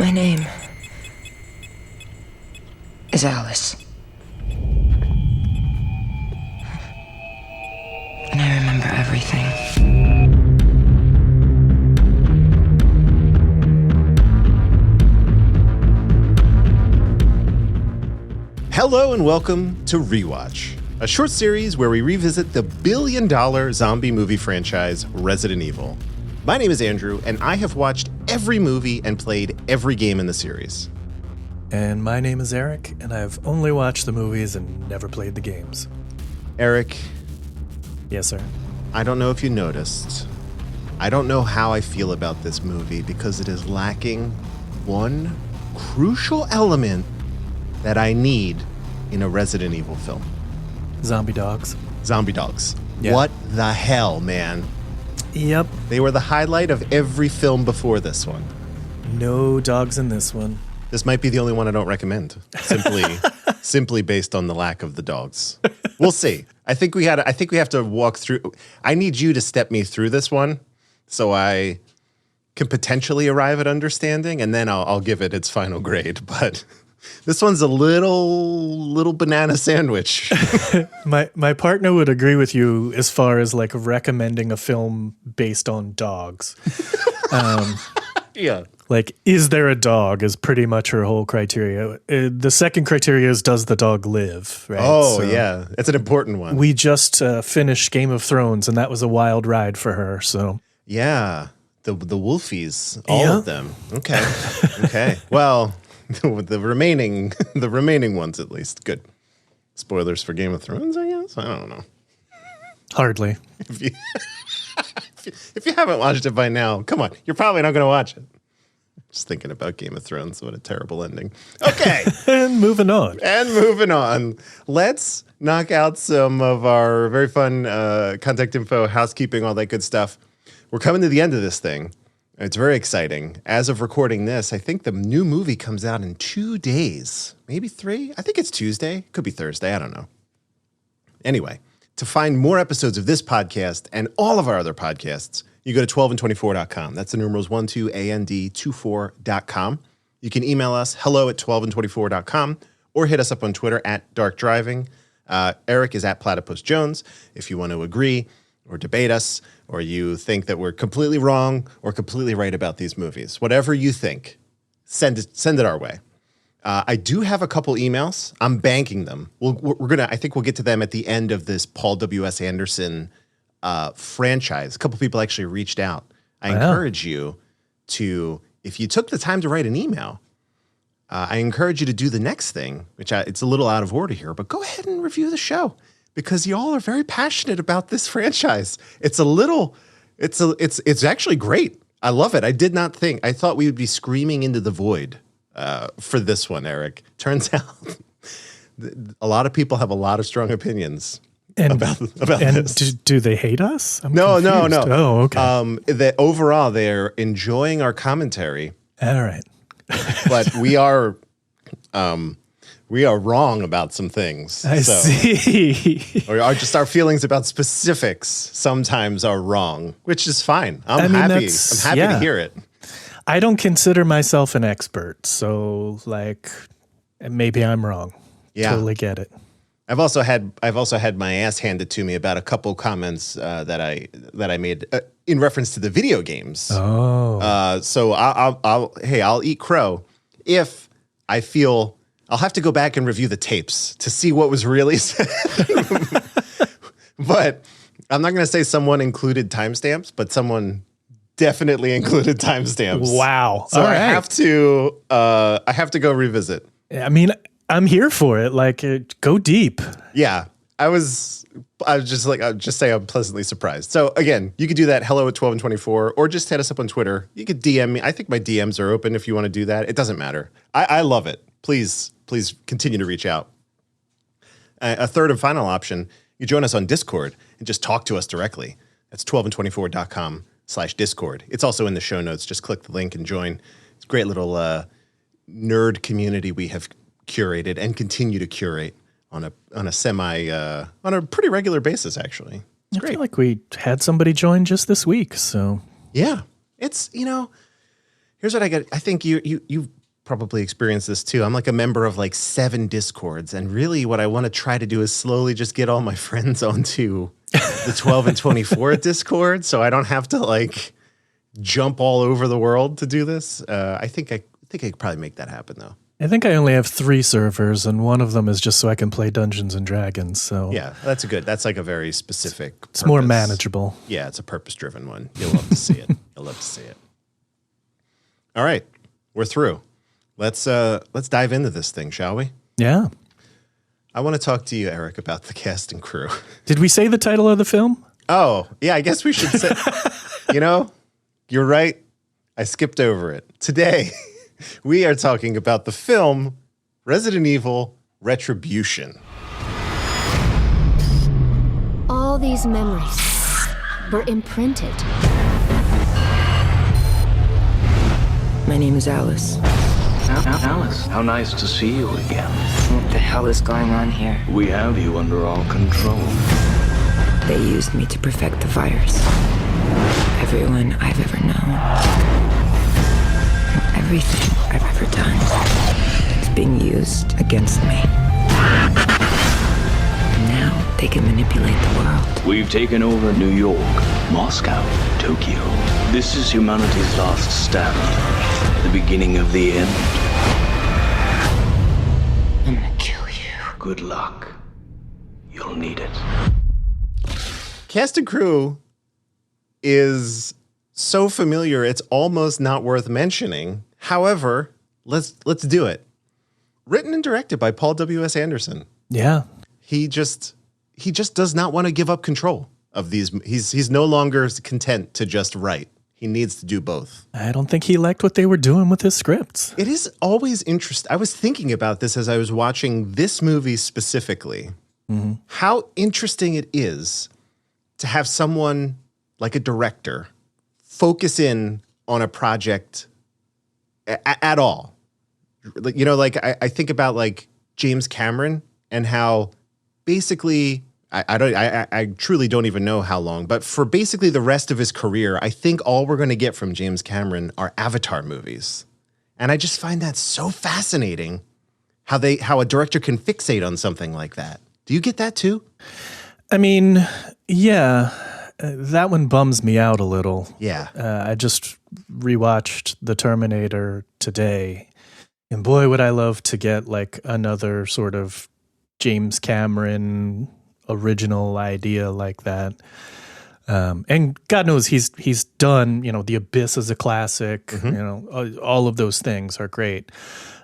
My name is Alice. And I remember everything. Hello and welcome to Rewatch, a short series where we revisit the billion-dollar zombie movie franchise Resident Evil. My name is Andrew, and I have watched every movie and played every game in the series. And my name is Eric, and I've only watched the movies and never played the games. Eric, Yes, sir. I don't know if you noticed. I don't know how I feel about this movie because it is lacking one crucial element that I need in a Resident Evil film. Zombie dogs. Zombie dogs. Yeah. What the hell, man? Yep. They were the highlight of every film before this one. No dogs in this one. This might be the only one I don't recommend, simply based on the lack of the dogs. We'll see. I think we have to walk through. I need you to step me through this one so I can potentially arrive at understanding, and then I'll give it its final grade. But this one's a little banana sandwich. My partner would agree with you as far as like recommending a film based on dogs. Yeah. Like, is there a dog is pretty much her whole criteria. The second criteria is, does the dog live? Right? Oh, So yeah. That's an important one. we just finished Game of Thrones, and that was a wild ride for her. So Yeah. The Wolfies, all Yeah. of them. Okay. Okay. Well, the remaining ones at least. Good. Spoilers for Game of Thrones, I guess. I don't know. hardly. If you haven't watched it by now, come on. You're probably not going to watch it. Just thinking about Game of Thrones. What a terrible ending. Okay. And moving on. And moving on. Let's knock out some of our very fun contact info, housekeeping, all that good stuff. We're coming to the end of this thing. It's very exciting. As of recording this, I think the new movie comes out in 2 days, maybe 3. I think it's Tuesday. Could be Thursday. I don't know. Anyway, to find more episodes of this podcast and all of our other podcasts, you go to 12and24.com. That's the numerals 12and24.com. You can email us hello@12and24.com or hit us up on Twitter @darkdriving. Eric is @platypusjones. If you want to agree or debate us, or you think that we're completely wrong or completely right about these movies, whatever you think, send it our way. I do have a couple emails. I'm banking them. I think we'll get to them at the end of this Paul W.S. Anderson franchise. A couple people actually reached out. I encourage you to, if you took the time to write an email, I encourage you to do the next thing, which it's a little out of order here, but go ahead and review the show because y'all are very passionate about this franchise. It's actually great. I love it. I thought we would be screaming into the void for this one, Eric. Turns out a lot of people have a lot of strong opinions about this. Do they hate us? No. Oh, okay. That overall, they're enjoying our commentary, All right. but we are wrong about some things. I see. Or just our feelings about specifics sometimes are wrong, which is fine. I'm happy to hear it. I don't consider myself an expert, so like maybe I'm wrong. Yeah. Totally get it. I've also had my ass handed to me about a couple comments that I made in reference to the video games. Oh. So I'll eat crow if I feel I'll have to go back and review the tapes to see what was really said. But I'm not going to say someone included timestamps, but someone definitely included timestamps. Wow. So All I right. have to go revisit. I mean, I'm here for it. Like, go deep. Yeah. I was just like, I'll just say I'm pleasantly surprised. So again, you could do that hello@12and24 or just hit us up on Twitter. You could DM me. I think my DMs are open if you want to do that. It doesn't matter. I love it. Please continue to reach out. A third and final option, you join us on Discord and just talk to us directly. That's 12and24.com/Discord. It's also in the show notes. Just click the link and join. It's a great little nerd community we have curated and continue to curate on a pretty regular basis, actually. It's great. I feel like we had somebody join just this week, so Yeah. It's, here's what I get. I think you probably experienced this too. I'm like a member of like 7 Discords. And really what I want to try to do is slowly just get all my friends onto the 12 and 24 Discord. So I don't have to like jump all over the world to do this. I think I could probably make that happen though. I think I only have 3 servers, and one of them is just so I can play Dungeons and Dragons. So yeah, that's like a very specific It's more manageable. Yeah, it's a purpose-driven one. You'll love to see it. You'll love to see it. All right, we're through. Let's dive into this thing, shall we? Yeah. I want to talk to you, Eric, about the cast and crew. Did we say the title of the film? Oh, yeah, I guess we should say. You know, you're right. I skipped over it. Today, we are talking about the film Resident Evil Retribution. All these memories were imprinted. My name is Alice. Alice, how nice to see you again. What the hell is going on here? We have you under all control. They used me to perfect the virus. Everyone I've ever known. Everything I've ever done is being used against me. Now they can manipulate the world. We've taken over New York, Moscow, Tokyo. This is humanity's last stand. The beginning of the end. I'm gonna kill you. Good luck. You'll need it. Cast and crew is so familiar, it's almost not worth mentioning. However, let's do it. Written and directed by Paul W.S. Anderson. Yeah. He just does not want to give up control of these. He's no longer content to just write. He needs to do both. I don't think he liked what they were doing with his scripts. It is always interesting. I was thinking about this as I was watching this movie specifically. Mm-hmm. How interesting it is to have someone like a director focus in on a project at all. You know, like I think about like James Cameron and how basically I truly don't even know how long, but for basically the rest of his career, I think all we're going to get from James Cameron are Avatar movies. And I just find that so fascinating how a director can fixate on something like that. Do you get that too? I mean, yeah, that one bums me out a little. Yeah. I just rewatched The Terminator today, and boy, would I love to get like another sort of James Cameron original idea like that. And God knows he's done, you know, The Abyss is a classic, mm-hmm. You know, all of those things are great.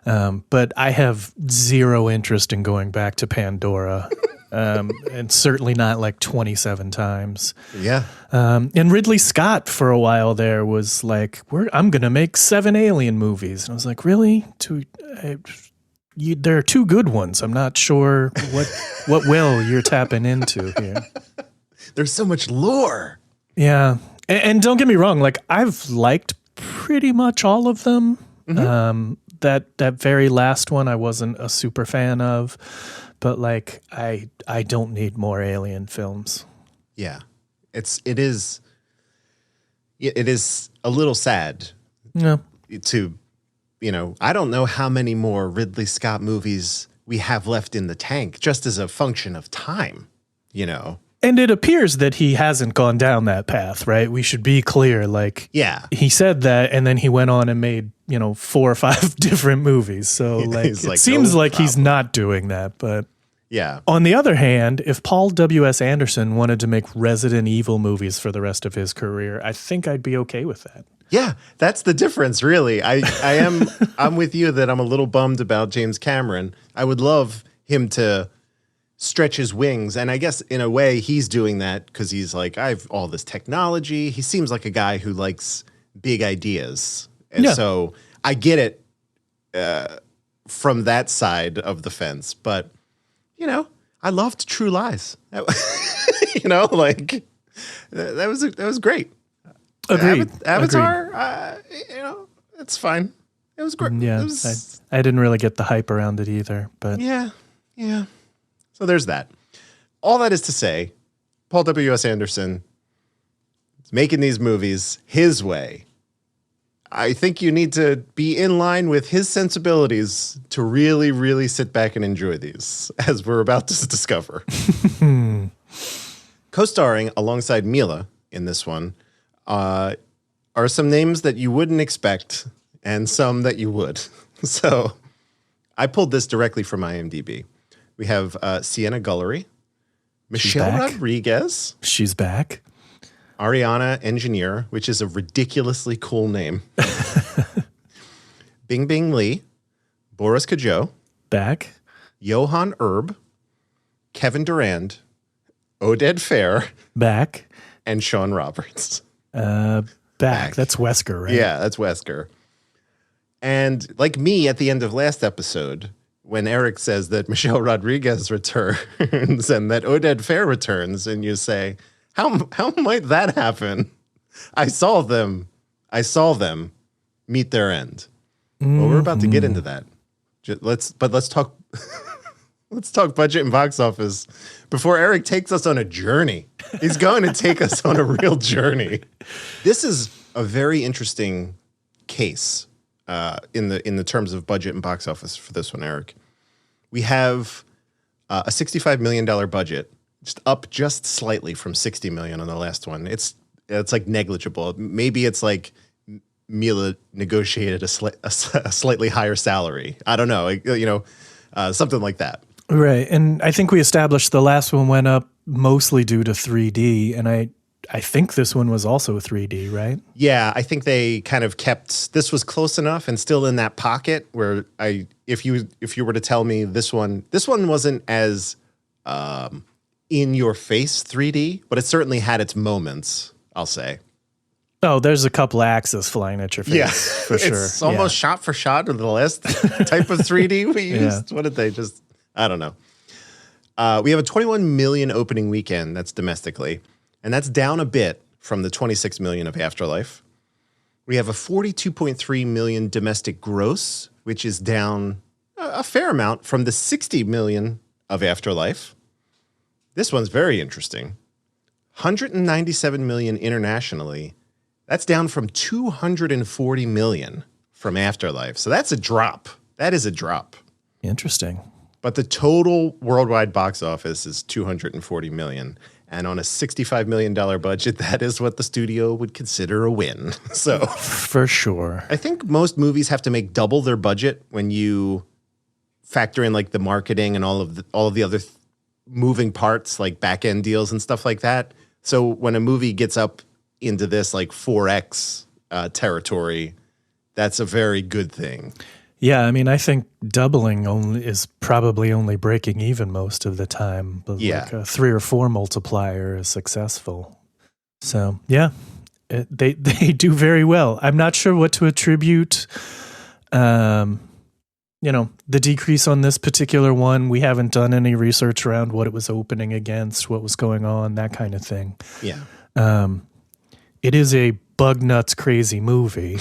But I have zero interest in going back to Pandora. And certainly not like 27 times. Yeah. And Ridley Scott for a while there was like, I'm going to make 7 Alien movies. And I was like, really? There are 2 good ones. I'm not sure what well you're tapping into here. There's so much lore. Yeah. And don't get me wrong. Like I've liked pretty much all of them. Mm-hmm. That very last one I wasn't a super fan of. But like I don't need more Alien films. Yeah. It is a little sad. Yeah. To, you know, I don't know how many more Ridley Scott movies we have left in the tank just as a function of time, you know. And it appears that he hasn't gone down that path, right? We should be clear. Like, yeah, he said that, and then he went on and made, you know, 4 or 5 different movies. So like, it seems no like problem. he's not doing that. But yeah. On the other hand, if Paul W.S. Anderson wanted to make Resident Evil movies for the rest of his career, I think I'd be okay with that. Yeah, that's the difference, really. I'm with you that I'm a little bummed about James Cameron. I would love him to stretch his wings. And I guess in a way he's doing that because he's like, I have all this technology. He seems like a guy who likes big ideas. And so I get it from that side of the fence. But, you know, I loved True Lies. You know, like that was great. Agreed. Avatar, you know, it's fine. It was great. Yeah, I didn't really get the hype around it either. But yeah. So there's that. All that is to say, Paul W.S. Anderson is making these movies his way. I think you need to be in line with his sensibilities to really, really sit back and enjoy these, as we're about to discover. Co-starring alongside Mila in this one are some names that you wouldn't expect and some that you would. So I pulled this directly from IMDb. We have Sienna Gullery, Michelle Rodriguez. She's back. Ariana Engineer, which is a ridiculously cool name. Bing Bing Lee, Boris Kajot, Back. Johan Erb, Kevin Durand, Oded Fair, Back. and Sean Roberts. Back. That's Wesker, right? Yeah, that's Wesker. And like me at the end of last episode, when Eric says that Michelle Rodriguez returns and that Oded Fair returns, and you say, how might that happen? I saw them meet their end. Well, we're about to get into that. Let's talk budget and box office before Eric takes us on a journey. He's going to take us on a real journey. This is a very interesting case in the terms of budget and box office for this one, Eric. We have a $65 million budget, just slightly from $60 million on the last one. It's like negligible. Maybe it's like Mila negotiated a slightly higher salary. I don't know, something like that. Right, and I think we established the last one went up mostly due to 3D, and I think this one was also 3D, right? Yeah, I think they kind of kept, this was close enough and still in that pocket where if you were to tell me this one wasn't as in your face 3D, but it certainly had its moments, I'll say. Oh, there's a couple axes flying at your face, yeah, for sure. It's almost shot for shot of the last type of 3D we used. Yeah. What did they just, I don't know. We have a 21 million opening weekend, that's domestically, and that's down a bit from the 26 million of Afterlife. We have a 42.3 million domestic gross, which is down a fair amount from the 60 million of Afterlife. This one's very interesting. 197 million internationally. That's down from 240 million from Afterlife. So that's a drop. That is a drop. Interesting. But the total worldwide box office is 240 million. And on a $65 million budget, that is what the studio would consider a win. So for sure. I think most movies have to make double their budget when you factor in like the marketing and all of the other moving parts, like back end deals and stuff like that. So when a movie gets up into this like 4X territory, that's a very good thing. Yeah, I mean, I think doubling is probably only breaking even most of the time. But like a 3 or 4 multiplier is successful. So yeah, they do very well. I'm not sure what to attribute. The decrease on this particular one. We haven't done any research around what it was opening against, what was going on, that kind of thing. Yeah. It is a bug nuts crazy movie.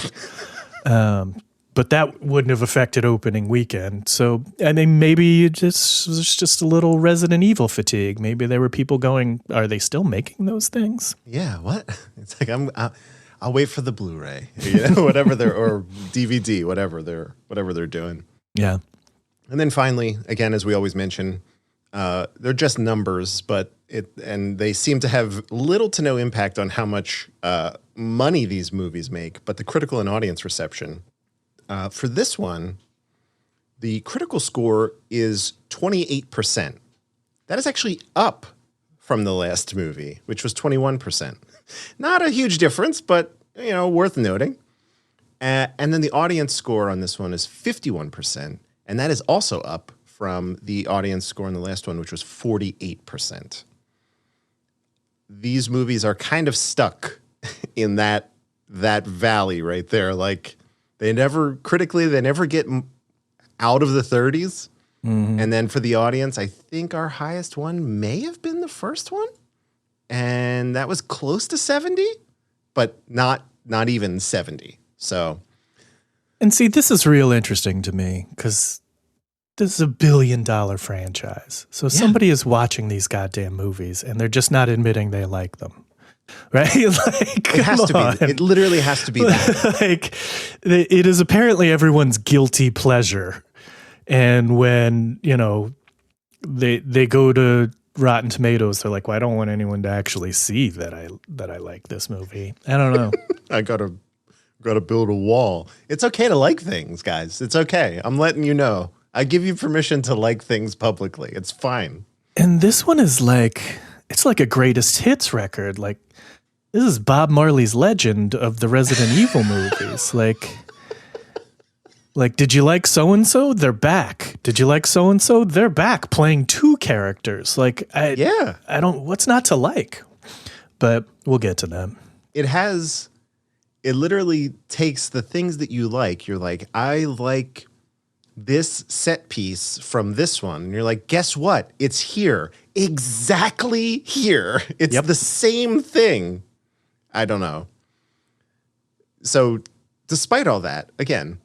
But that wouldn't have affected opening weekend. So, I mean, maybe it was just a little Resident Evil fatigue. Maybe there were people going, are they still making those things? Yeah, what? It's like, I'll wait for the Blu-ray, whatever or DVD, whatever they're doing. Yeah. And then finally, again, as we always mention, they're just numbers, and they seem to have little to no impact on how much money these movies make, but the critical and audience reception. For this one, the critical score is 28%. That is actually up from the last movie, which was 21%. Not a huge difference, but worth noting. And then the audience score on this one is 51%, and that is also up from the audience score on the last one, which was 48%. These movies are kind of stuck in that valley right there. Like, they never get out of the 30s. Mm-hmm. And then for the audience, I think our highest one may have been the first one. And that was close to 70, but not even 70. So. And see, this is real interesting to me because this is a $1 billion franchise. So somebody is watching these goddamn movies and they're just not admitting they like them. right? Like, It has come on. to be. It literally has to be that. Like, it is apparently everyone's guilty pleasure. And when, they go to Rotten Tomatoes, they're like, well, I don't want anyone to actually see that I like this movie. I don't know. I gotta build a wall. It's okay to like things, guys. It's okay. I'm letting you know. I give you permission to like things publicly. It's fine. And this one is like, it's like a greatest hits record. Like, this is Bob Marley's Legend of the Resident Evil movies. Like, did you like so-and-so? They're back. Did you like so-and-so? They're back playing two characters. Like, what's not to like? But we'll get to them. It literally takes the things that you like. You're like, I like this set piece from this one. And you're like, guess what? It's here. Exactly here. It's the same thing. I don't know. So despite all that, again,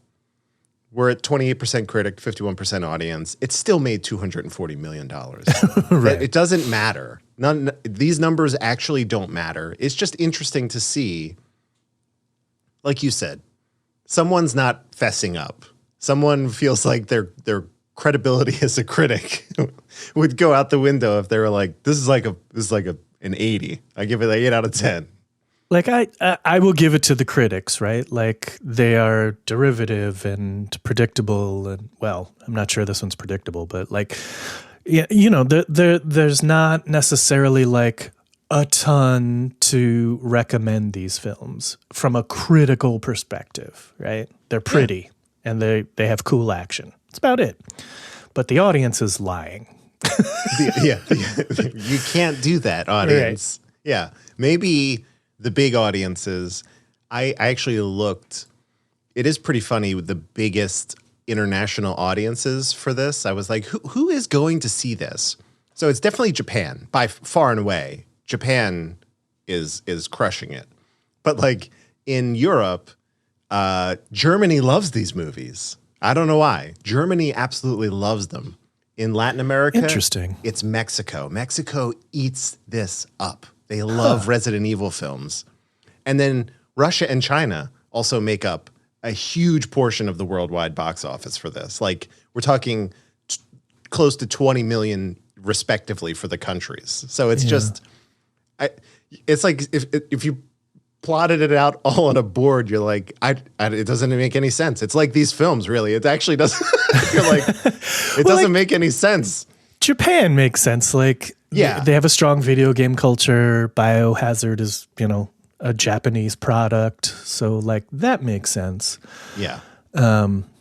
we're at 28% critic, 51% audience. It still made $240 million. Right. It doesn't matter. These numbers actually don't matter. It's just interesting to see, like you said, someone's not fessing up. Someone feels like their credibility as a critic would go out the window if they were like, this is like an 80. I give it an 8 out of 10. Like, I will give it to the critics, right? Like, they are derivative and predictable, and, well, I'm not sure this one's predictable, but, like, there's not necessarily, like, a ton to recommend these films from a critical perspective, right? They're pretty, and they have cool action. That's about it. But the audience is lying. You can't do that, audience. Right. Yeah. Maybe the big audiences, I actually looked, it is pretty funny with the biggest international audiences for this. I was like, who is going to see this? So it's definitely Japan, by far and away. Japan is crushing it. But like in Europe, Germany loves these movies. I don't know why. Germany absolutely loves them. In Latin America, interesting. It's Mexico. Mexico eats this up. They love Resident Evil films. And then Russia and China also make up a huge portion of the worldwide box office for this. Like, we're talking close to 20 million respectively for the countries. So it's just, it's like if you plotted it out all on a board, you're like, it doesn't make any sense. It's like these films, really. It actually doesn't. You're like, it doesn't make any sense. Japan makes sense. Like, they have a strong video game culture. Biohazard is, a Japanese product. So, like, that makes sense. Yeah.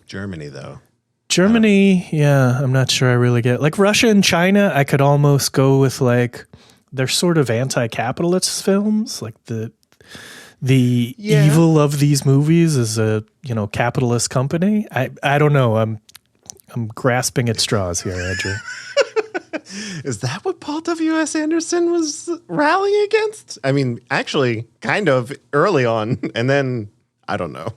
Germany, though. Germany, I'm not sure I really get. Like, Russia and China, I could almost go with, like, they're sort of anti-capitalist films. Like, the evil of these movies is a, capitalist company. I don't know. I'm grasping at straws here, Andrew. Is that what Paul W.S. Anderson was rallying against? I mean, actually, kind of early on, and then I don't know.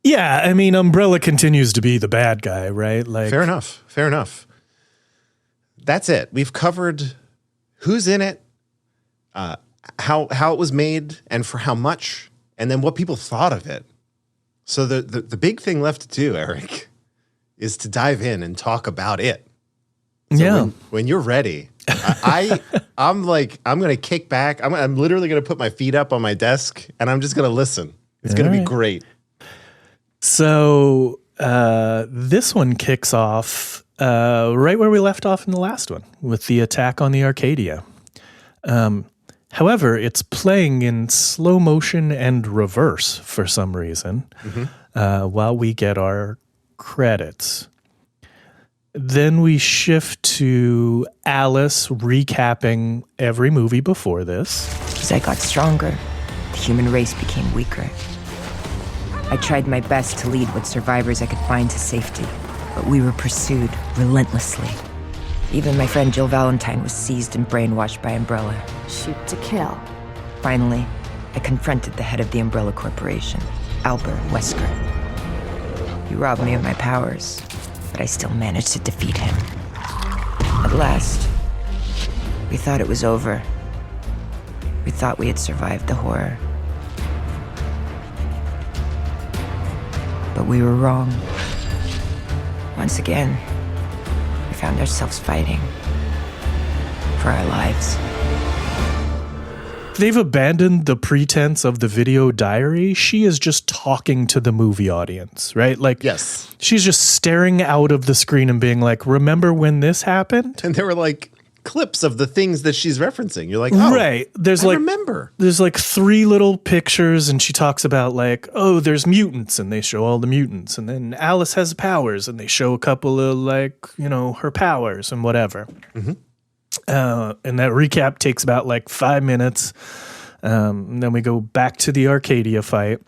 Yeah, I mean, Umbrella continues to be the bad guy, right? Like, fair enough. That's it. We've covered who's in it, how it was made, and for how much, and then what people thought of it. So the big thing left to do, Eric, is to dive in and talk about it. So when you're ready, I'm going to kick back. I'm literally going to put my feet up on my desk and I'm just going to listen. It's going to be great. So this one kicks off right where we left off in the last one with the attack on the Arcadia. However, it's playing in slow motion and reverse for some reason while we get our credits. Then we shift to Alice recapping every movie before this. As I got stronger, the human race became weaker. I tried my best to lead what survivors I could find to safety, but we were pursued relentlessly. Even my friend Jill Valentine was seized and brainwashed by Umbrella. Shoot to kill. Finally, I confronted the head of the Umbrella Corporation, Albert Wesker. He robbed me of my powers, but I still managed to defeat him. At last, we thought it was over. We thought we had survived the horror. But we were wrong. Once again, we found ourselves fighting for our lives. They've abandoned the pretense of the video diary. She is just talking to the movie audience, right? Like, Yes. she's just staring out of the screen and being like, remember when this happened? And there were like clips of the things that she's referencing. You're like, oh, Right. There's I like remember. There's like 3 little pictures, and she talks about like, oh, there's mutants, and they show all the mutants, and then Alice has powers, and they show a couple of like, you know, her powers and whatever. And that recap takes about like 5 minutes. And then we go back to the Arcadia fight,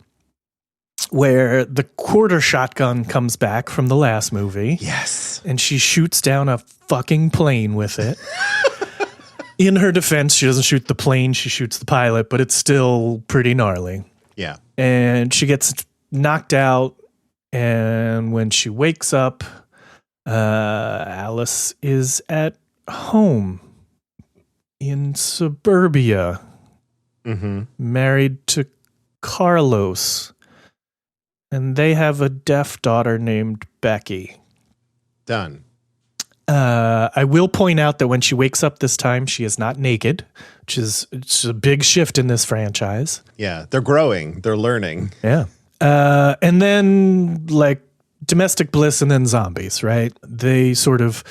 where the quarter shotgun comes back from the last movie. Yes. And she shoots down a fucking plane with it. In her defense, she doesn't shoot the plane, she shoots the pilot, but it's still pretty gnarly. Yeah. And she gets knocked out, and when she wakes up, Alice is at home in suburbia, married to Carlos, and they have a deaf daughter named Becky. Done. I will point out that when she wakes up this time, she is not naked, which is it's a big shift in this franchise. Yeah. They're growing. They're learning. Yeah. And then like domestic bliss and then zombies, right? They sort of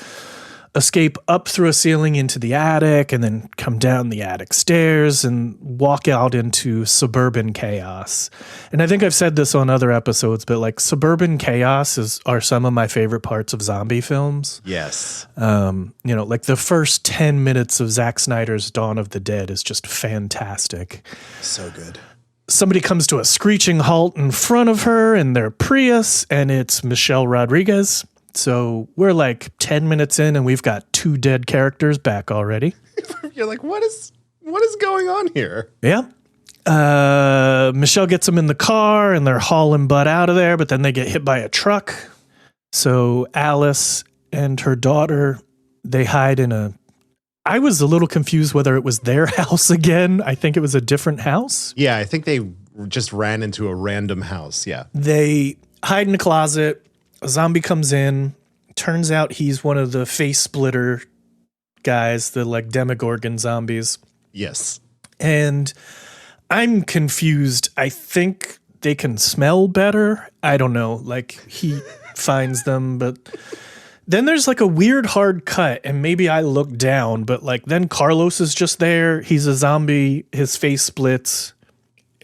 escape up through a ceiling into the attic and then come down the attic stairs and walk out into suburban chaos. And I think I've said this on other episodes, but like suburban chaos are some of my favorite parts of zombie films. Yes. You know, like the first 10 minutes of Zack Snyder's Dawn of the Dead is just fantastic. So good. Somebody comes to a screeching halt in front of her in their Prius, and it's Michelle Rodriguez. So we're like 10 minutes in, and we've got 2 dead characters back already. You're like, what is going on here? Yeah. Michelle gets them in the car, and they're hauling butt out of there, but then they get hit by a truck. So Alice and her daughter, they hide in I was a little confused whether it was their house again. I think it was a different house. Yeah, I think they just ran into a random house. Yeah. They hide in a closet. A zombie comes in. Turns out he's one of the face splitter guys, the like Demogorgon zombies. Yes. And I'm confused. I think they can smell better. I don't know. Like he finds them, but then there's like a weird hard cut, and maybe I look down, but like then Carlos is just there. He's a zombie. His face splits,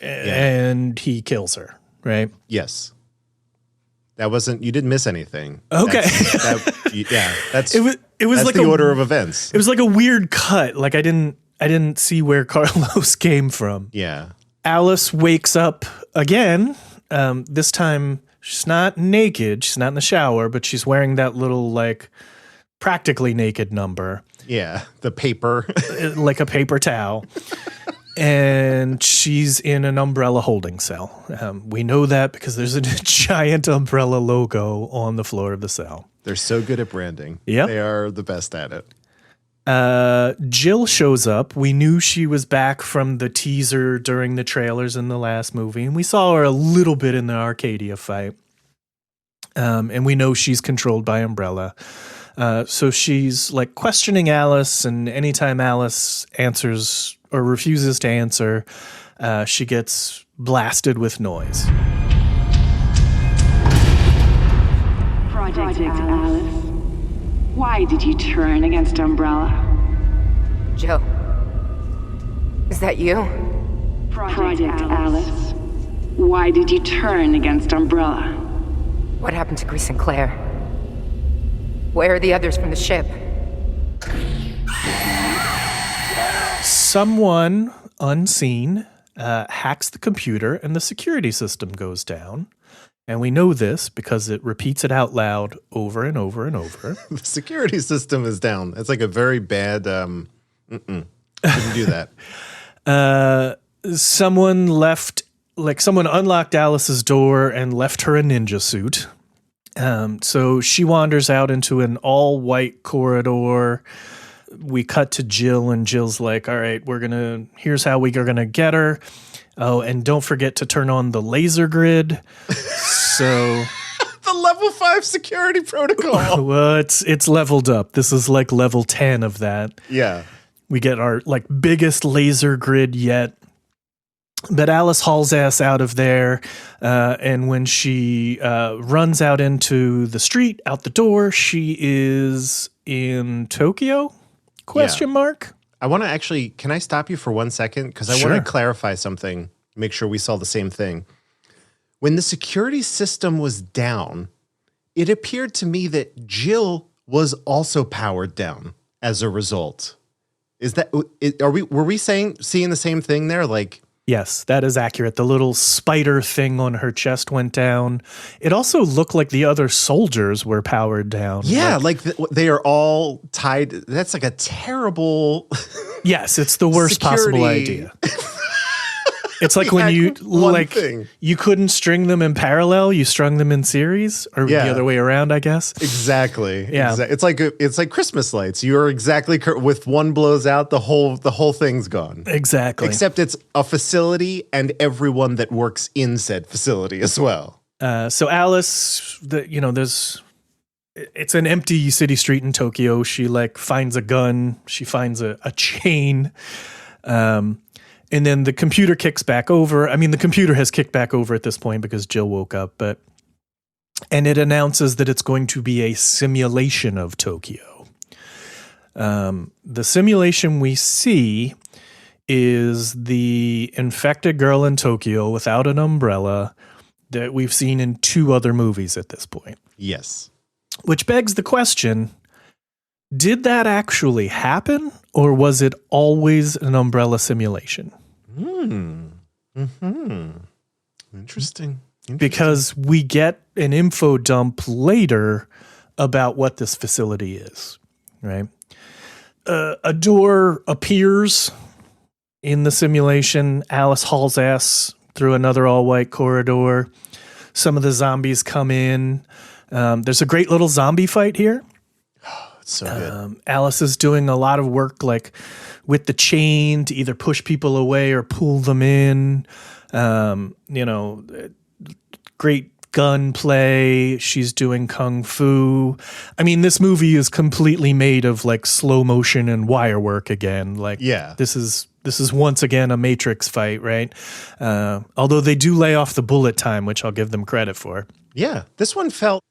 and he kills her. Right? Yes. That wasn't. You didn't miss anything. Okay. That's It was that's like the order of events. It was like a weird cut. Like I didn't see where Carlos came from. Yeah. Alice wakes up again. This time she's not naked. She's not in the shower, but she's wearing that little like practically naked number. Yeah. The paper. Like a paper towel. And she's in an umbrella holding cell. We know that because there's a giant umbrella logo on the floor of the cell. They're so good at branding. Yep. They are the best at it. Jill shows up. We knew she was back from the teaser during the trailers in the last movie, and we saw her a little bit in the Arcadia fight. And we know she's controlled by Umbrella. So she's like questioning Alice, and anytime Alice answers or refuses to answer, she gets blasted with noise. Project Alice. Why did you turn against Umbrella? Jill, is that you? Project Alice. Why did you turn against Umbrella? What happened to Grease and Claire? Where are the others from the ship? Someone unseen hacks the computer, and the security system goes down. And we know this because it repeats it out loud over and over and over. The security system is down. It's like a very bad. Couldn't do that. Someone unlocked Alice's door and left her a ninja suit. So she wanders out into an all-white corridor. we cut to Jill, and Jill's like, all right, here's how we are going to get her. Oh, and don't forget to turn on the laser grid. So The level 5 security protocol. well, it's leveled up. This is like level 10 of that. Yeah. We get our like biggest laser grid yet. But Alice hauls ass out of there, and when she runs out into the street, out the door, she is in Tokyo? Question mark? I want to actually, can I stop you for 1 second? Because I Sure. want to clarify something, make sure we saw the same thing. When the security system was down, it appeared to me that Jill was also powered down as a result. Were we seeing the same thing there? Like, Yes, that is accurate. The little spider thing on her chest went down. It also looked like the other soldiers were powered down. yeah, they are all tied. That's like a terrible. Yes, it's the worst possible Security. idea. It's like when you one thing. you couldn't string them in parallel, you strung them in series, or Yeah. the other way around, I guess. Exactly. Yeah. It's like Christmas lights. You are exactly with one blows out, the whole thing's gone. Exactly. Except it's a facility and everyone that works in said facility as well. So Alice, it's an empty city street in Tokyo. She like finds a gun. She finds a chain. And then the computer kicks back over. I mean, the computer has kicked back over at this point because Jill woke up, and it announces that it's going to be a simulation of Tokyo. The simulation we see is the infected girl in Tokyo without an umbrella that we've seen in 2 other movies at this point. Yes. Which begs the question, did that actually happen, or was it always an umbrella simulation? Interesting. Because we get an info dump later about what this facility is, right? A door appears in the simulation. Alice hauls ass through another all-white corridor. Some of the zombies come in. There's a great little zombie fight here. It's so good. Alice is doing a lot of work like with the chain to either push people away or pull them in. Great gunplay. She's doing kung fu. I mean, this movie is completely made of like slow motion and wire work again. Like, Yeah. this is once again a Matrix fight, right? Although they do lay off the bullet time, which I'll give them credit for. Yeah. This one felt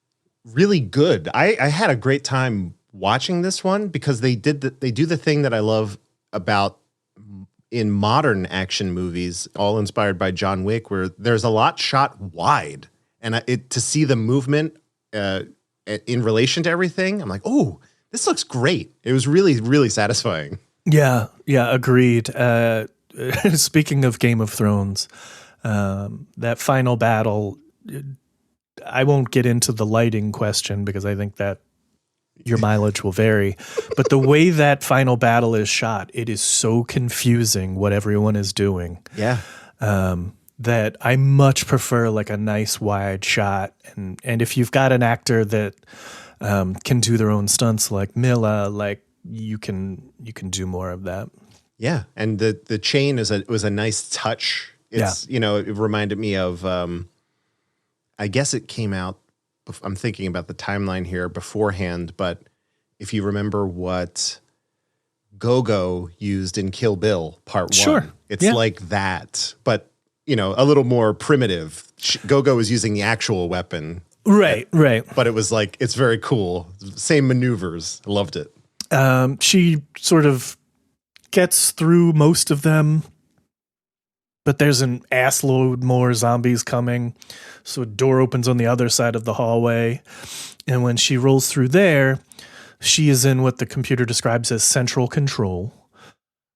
really good. I had a great time watching this one because they do the thing that I love about in modern action movies, all inspired by John Wick, where there's a lot shot wide, and to see the movement in relation to everything, I'm like, oh, this looks great. It was really, really satisfying. Yeah, agreed. Speaking of Game of Thrones, that final battle, I won't get into the lighting question because I think that your mileage will vary. But the way that final battle is shot, it is so confusing what everyone is doing. Yeah. That I much prefer like a nice wide shot. And if you've got an actor that can do their own stunts like Mila, like you can do more of that. Yeah. And the chain was a nice touch. It's, it reminded me of, I guess it came out, I'm thinking about the timeline here beforehand, but if you remember what Go-Go used in Kill Bill Part 1, Sure. it's Yeah. like that, but, a little more primitive. Go-Go was using the actual weapon. Right. But it was like, it's very cool. Same maneuvers. I loved it. She sort of gets through most of them, but there's an assload more zombies coming. So a door opens on the other side of the hallway. And when she rolls through there, she is in what the computer describes as central control.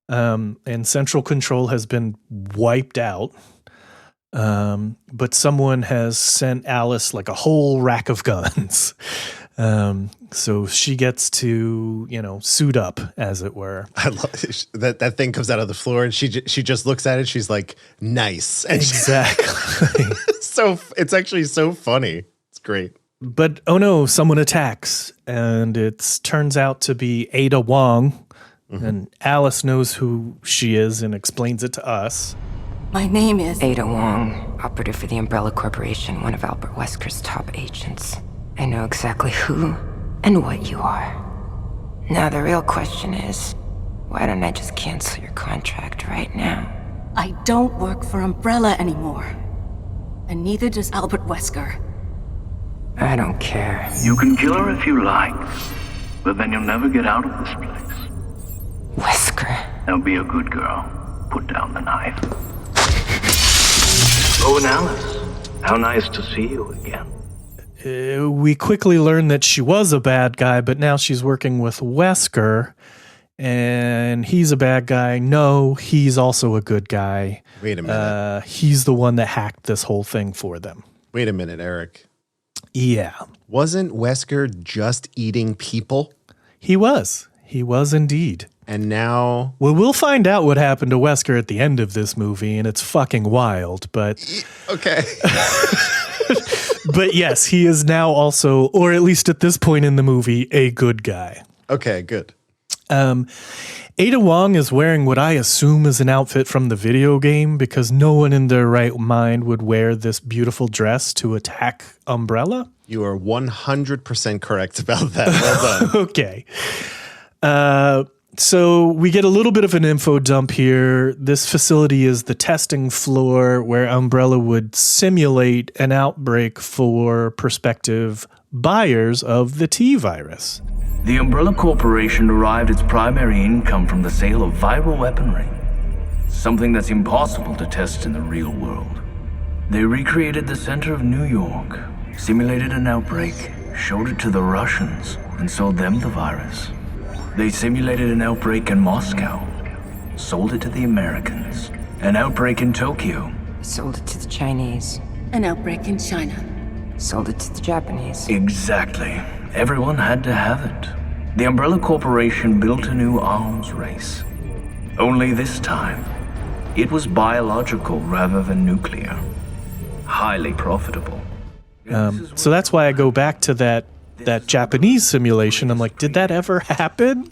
And central control has been wiped out. But someone has sent Alice like a whole rack of guns. So she gets to, suit up, as it were. I love it. That thing comes out of the floor and she just looks at it. She's like, nice. And Exactly. it's actually so funny. It's great. But oh no, someone attacks, and it turns out to be Ada Wong, and Alice knows who she is and explains it to us. My name is... Ada Wong, operative for the Umbrella Corporation, one of Albert Wesker's top agents. I know exactly who and what you are. Now the real question is, why don't I just cancel your contract right now? I don't work for Umbrella anymore. And neither does Albert Wesker. I don't care. You can kill her if you like, but then you'll never get out of this place. Wesker. Now be a good girl. Put down the knife. Oh, and Alice, how nice to see you again. We quickly learn that she was a bad guy, but now she's working with Wesker, and he's a bad guy. No, he's also a good guy. Wait a minute. He's the one that hacked this whole thing for them. Wait a minute, Eric. Yeah. Wasn't Wesker just eating people? He was. He was indeed. And now... Well, we'll find out what happened to Wesker at the end of this movie, and it's fucking wild, but... Okay. But yes, he is now also, or at least at this point in the movie, a good guy. Okay, good. Ada Wong is wearing what I assume is an outfit from the video game, because no one in their right mind would wear this beautiful dress to attack Umbrella. You are 100% correct about that. Well done. Okay. So we get a little bit of an info dump here. This facility is the testing floor where Umbrella would simulate an outbreak for prospective buyers of the T-virus. The Umbrella Corporation derived its primary income from the sale of viral weaponry, something that's impossible to test in the real world. They recreated the center of New York, simulated an outbreak, showed it to the Russians, and sold them the virus. They simulated an outbreak in Moscow, sold it to the Americans. An outbreak in Tokyo. Sold it to the Chinese. An outbreak in China. Sold it to the Japanese. Exactly. Everyone had to have it. The Umbrella Corporation built a new arms race. Only this time, it was biological rather than nuclear. Highly profitable. So that's why I go back to that Japanese simulation. I'm like, did that ever happen?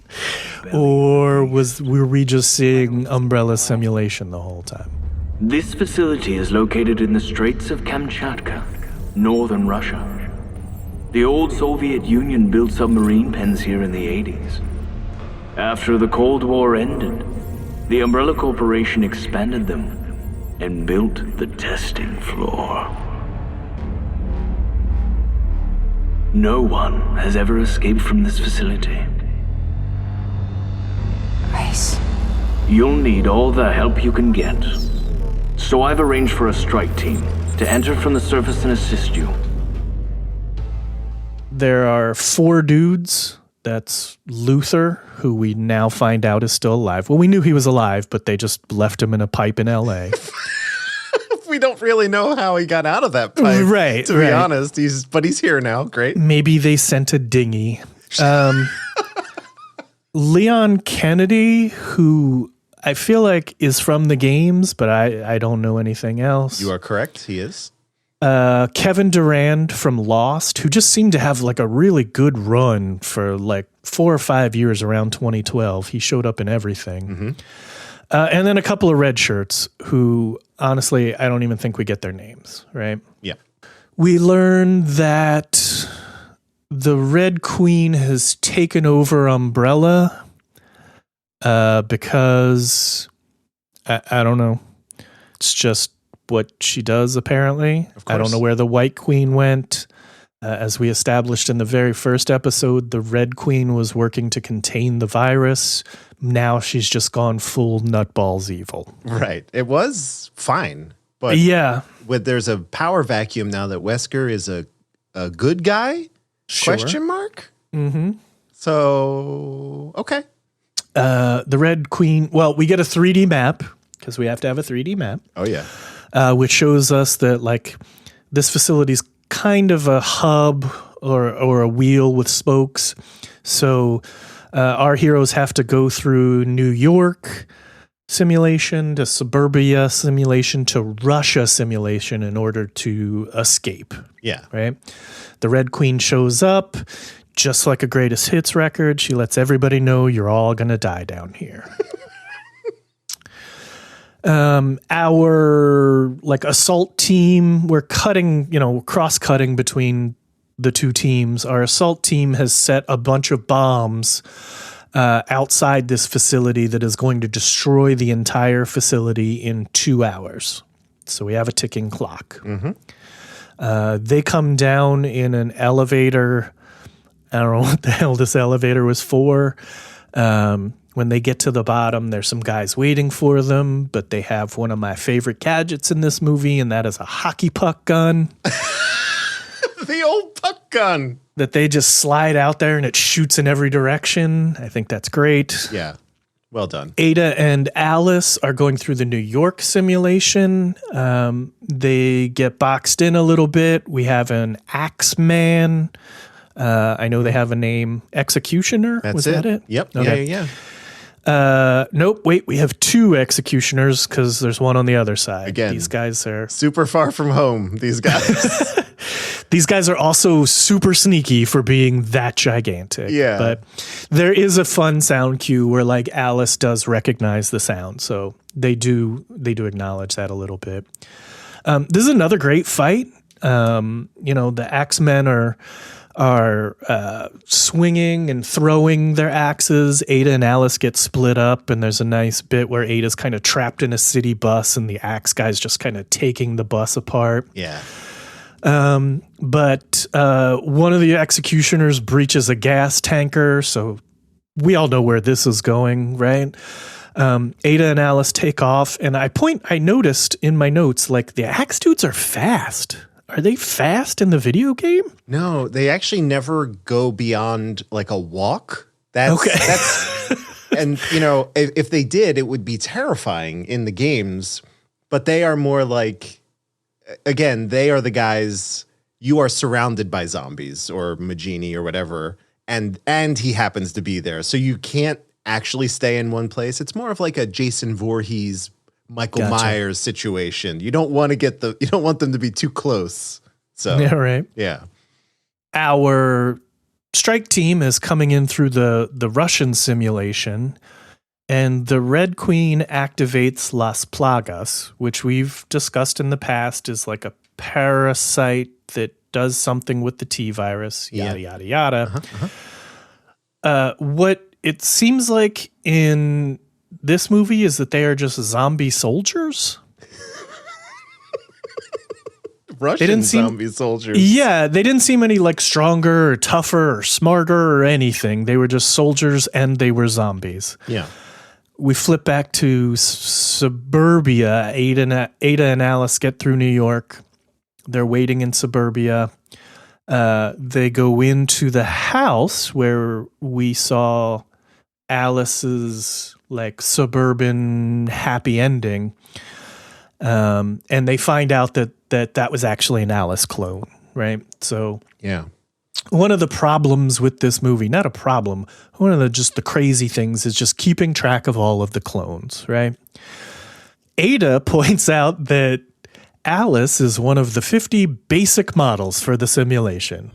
Or were we just seeing Umbrella simulation the whole time? This facility is located in the Straits of Kamchatka, northern Russia. The old Soviet Union built submarine pens here in the 80s. After the Cold War ended, the Umbrella Corporation expanded them and built the testing floor. No one has ever escaped from this facility. Nice. You'll need all the help you can get. So I've arranged for a strike team to enter from the surface and assist you. There are 4 dudes. That's Luther, who we now find out is still alive. Well, we knew he was alive, but they just left him in a pipe in L.A. We don't really know how he got out of that pipe, right? To be honest, he's here now. Great. Maybe they sent a dinghy. Leon Kennedy, who I feel like is from the games, but I don't know anything else. You are correct. He is. Kevin Durand from Lost, who just seemed to have like a really good run for like 4 or 5 years around 2012. He showed up in everything. Mm-hmm. And then a couple of red shirts who, honestly, I don't even think we get their names, right? Yeah. We learn that the Red Queen has taken over Umbrella because, I don't know, it's just what she does, apparently. I don't know where the White Queen went. As we established in the very first episode, the Red Queen was working to contain the virus. Now she's just gone full nutballs evil. Right. It was fine. But yeah, there's a power vacuum now that Wesker is a good guy? Sure. Question mark? Mm-hmm. So, okay. The Red Queen, well, we get a 3D map because we have to have a 3D map. Oh, yeah. Which shows us that like this facility's kind of a hub or a wheel with spokes. So our heroes have to go through New York, simulation to suburbia simulation to Russia simulation in order to escape. Yeah. Right? The Red Queen shows up, just like a greatest hits record. She lets everybody know you're all going to die down here. Our like assault team, we're cutting, cross-cutting between the two teams. Our assault team has set a bunch of bombs outside this facility that is going to destroy the entire facility in 2 hours. So we have a ticking clock. They come down in an elevator. I don't know what the hell this elevator was for. When they get to the bottom, there's some guys waiting for them, but they have one of my favorite gadgets in this movie, and that is a hockey puck gun. The old puck gun. That they just slide out there and it shoots in every direction. I think that's great. Yeah. Well done. Ada and Alice are going through the New York simulation. They get boxed in a little bit. We have an Axeman. I know they have a name. Executioner? That's Was that it? Yep. Okay. Yeah. Nope. Wait, we have 2 executioners because there's one on the other side. Again. These guys are Super far from home, these guys. These guys are also super sneaky for being that gigantic. Yeah. But there is a fun sound cue where like Alice does recognize the sound. So they do acknowledge that a little bit. This is another great fight. The Axemen are swinging and throwing their axes. Ada and Alice get split up, and there's a nice bit where Ada's kind of trapped in a city bus and the axe guy's just kind of taking the bus apart. Yeah. But one of the executioners breaches a gas tanker, so we all know where this is going, right? Ada and Alice take off, and I noticed in my notes, like, the axe dudes are fast. Are they fast in the video game? No, they actually never go beyond like a walk. That's and if they did, it would be terrifying in the games, but they are more like, again, they are the guys, you are surrounded by zombies or Magini or whatever, and he happens to be there. So you can't actually stay in one place. It's more of like a Jason Voorhees, Michael Myers situation. You don't want them to be too close. So yeah, right. Yeah. Our strike team is coming in through the Russian simulation, and the Red Queen activates Las Plagas, which we've discussed in the past is like a parasite that does something with the T virus, yada, yada, yada. What it seems like in this movie is that they are just zombie soldiers. Russian zombie soldiers. Yeah, they didn't seem any like stronger or tougher or smarter or anything. They were just soldiers and they were zombies. Yeah. We flip back to suburbia. Ada and Alice get through New York. They're waiting in suburbia. They go into the house where we saw Alice's like suburban happy ending. And they find out that was actually an Alice clone, right? So yeah. One of the problems with this movie, not a problem, one of the crazy things is just keeping track of all of the clones, right? Ada points out that Alice is one of the 50 basic models for the simulation.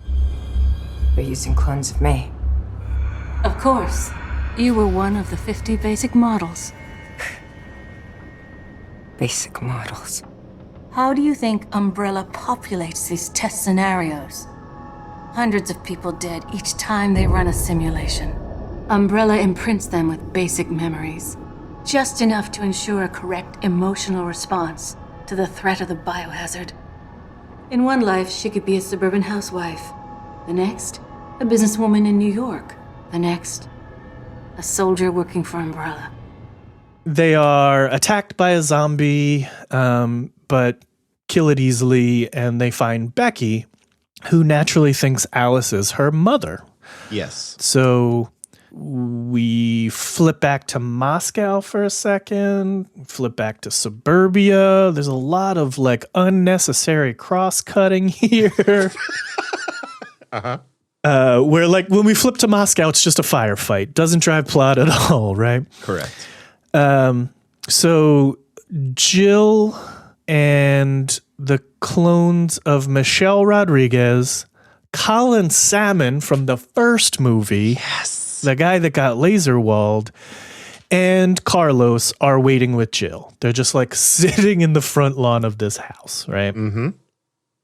They're using clones of me. Of course. You were one of the 50 basic models. Basic models. How do you think Umbrella populates these test scenarios? Hundreds of people dead each time they run a simulation. Umbrella imprints them with basic memories, just enough to ensure a correct emotional response to the threat of the biohazard. In one life, she could be a suburban housewife. The next, a businesswoman in New York. The next, a soldier working for Umbrella. They are attacked by a zombie, but kill it easily, and they find Becky, who naturally thinks Alice is her mother. Yes. So we flip back to Moscow for a second, flip back to suburbia. There's a lot of like unnecessary cross-cutting here. Where like when we flip to Moscow, it's just a firefight. Doesn't drive plot at all, right? Correct. So Jill and the clones of Michelle Rodriguez, Colin Salmon from the first movie, Yes. the guy that got laser walled, and Carlos are waiting with Jill. They're just like sitting in the front lawn of this house, right? Mm-hmm.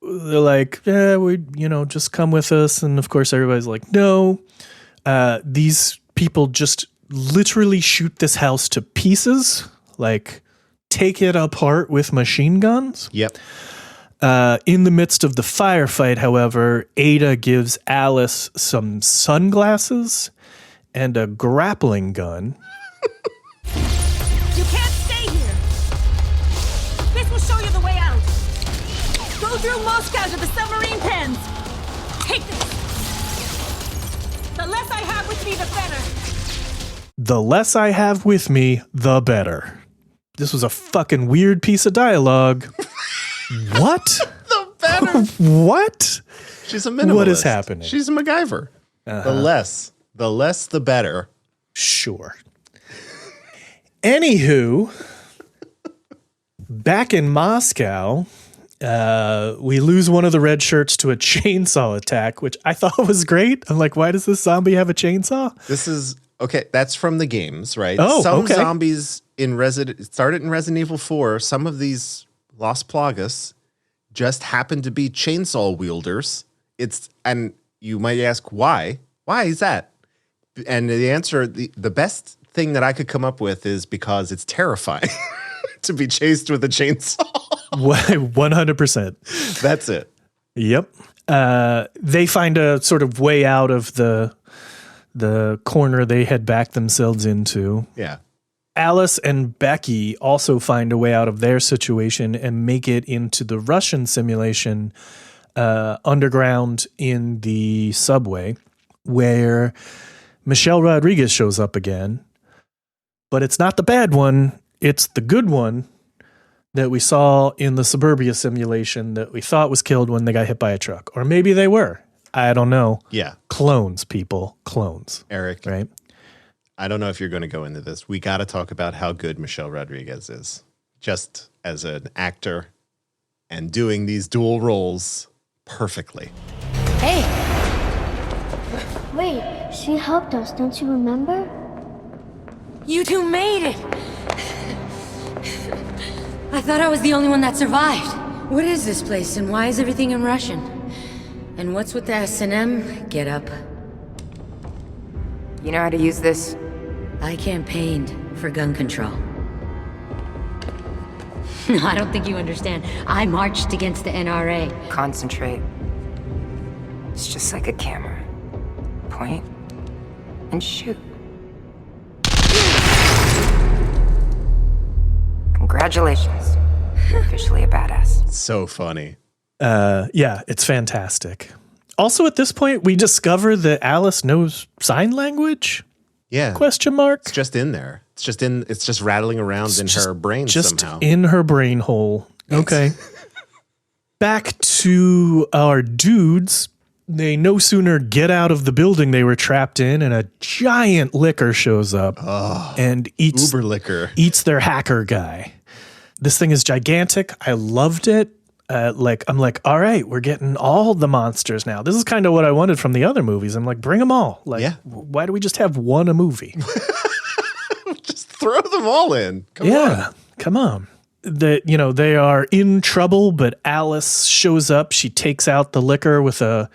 They're like, yeah, just come with us. And of course, everybody's like, no. These people just literally shoot this house to pieces, like take it apart with machine guns. Yep. In the midst of the firefight, however, Ada gives Alice some sunglasses and a grappling gun. You can't stay here. This will show you the way out. Go through Moscow to the submarine pens. Take this. The less I have with me, the better. The less I have with me, the better. This was a fucking weird piece of dialogue. What? The better. What? She's a minimalist. What is happening? She's a MacGyver. The less, the better. Sure. Anywho, back in Moscow, we lose one of the red shirts to a chainsaw attack, which I thought was great. I'm like, why does this zombie have a chainsaw? This is okay. That's from the games, right? Oh, some okay. zombies started in Resident Evil 4. Some of these Las Plagas just happen to be chainsaw wielders. And you might ask why? Why is that? And the answer, the best thing that I could come up with is because it's terrifying to be chased with a chainsaw. 100%. That's it. Yep. They find a sort of way out of the corner they had backed themselves into. Yeah. Alice and Becky also find a way out of their situation and make it into the Russian simulation underground in the subway, where Michelle Rodriguez shows up again. But it's not the bad one. It's the good one that we saw in the Suburbia simulation that we thought was killed when they got hit by a truck. Or maybe they were. I don't know. Yeah. Clones, people. Clones. Eric. Right? I don't know if you're going to go into this. We got to talk about how good Michelle Rodriguez is, just as an actor and doing these dual roles perfectly. Hey! Wait, she helped us, don't you remember? You two made it! I thought I was the only one that survived. What is this place, and why is everything in Russian? And what's with the S&M get-up? You know how to use this? I campaigned for gun control. No, I don't think you understand. I marched against the NRA. Concentrate. It's just like a camera. Point and shoot. Congratulations. You're officially a badass. So funny. Yeah, it's fantastic. Also, at this point, we discover that Alice knows sign language? Yeah. Question mark? It's just in there. It's just rattling around in her brain Just somehow. in her brain hole. Okay. Back to our dudes. They no sooner get out of the building they were trapped in, and a giant licker shows up and eats Uber liquor. eats their hacker guy. This thing is gigantic. I loved it. I'm like, all right, we're getting all the monsters now. This is kind of what I wanted from the other movies. I'm like, bring them all. Like, Yeah. why do we just have one a movie? Just throw them all in. Come on. They are in trouble, but Alice shows up. She takes out the liquor with a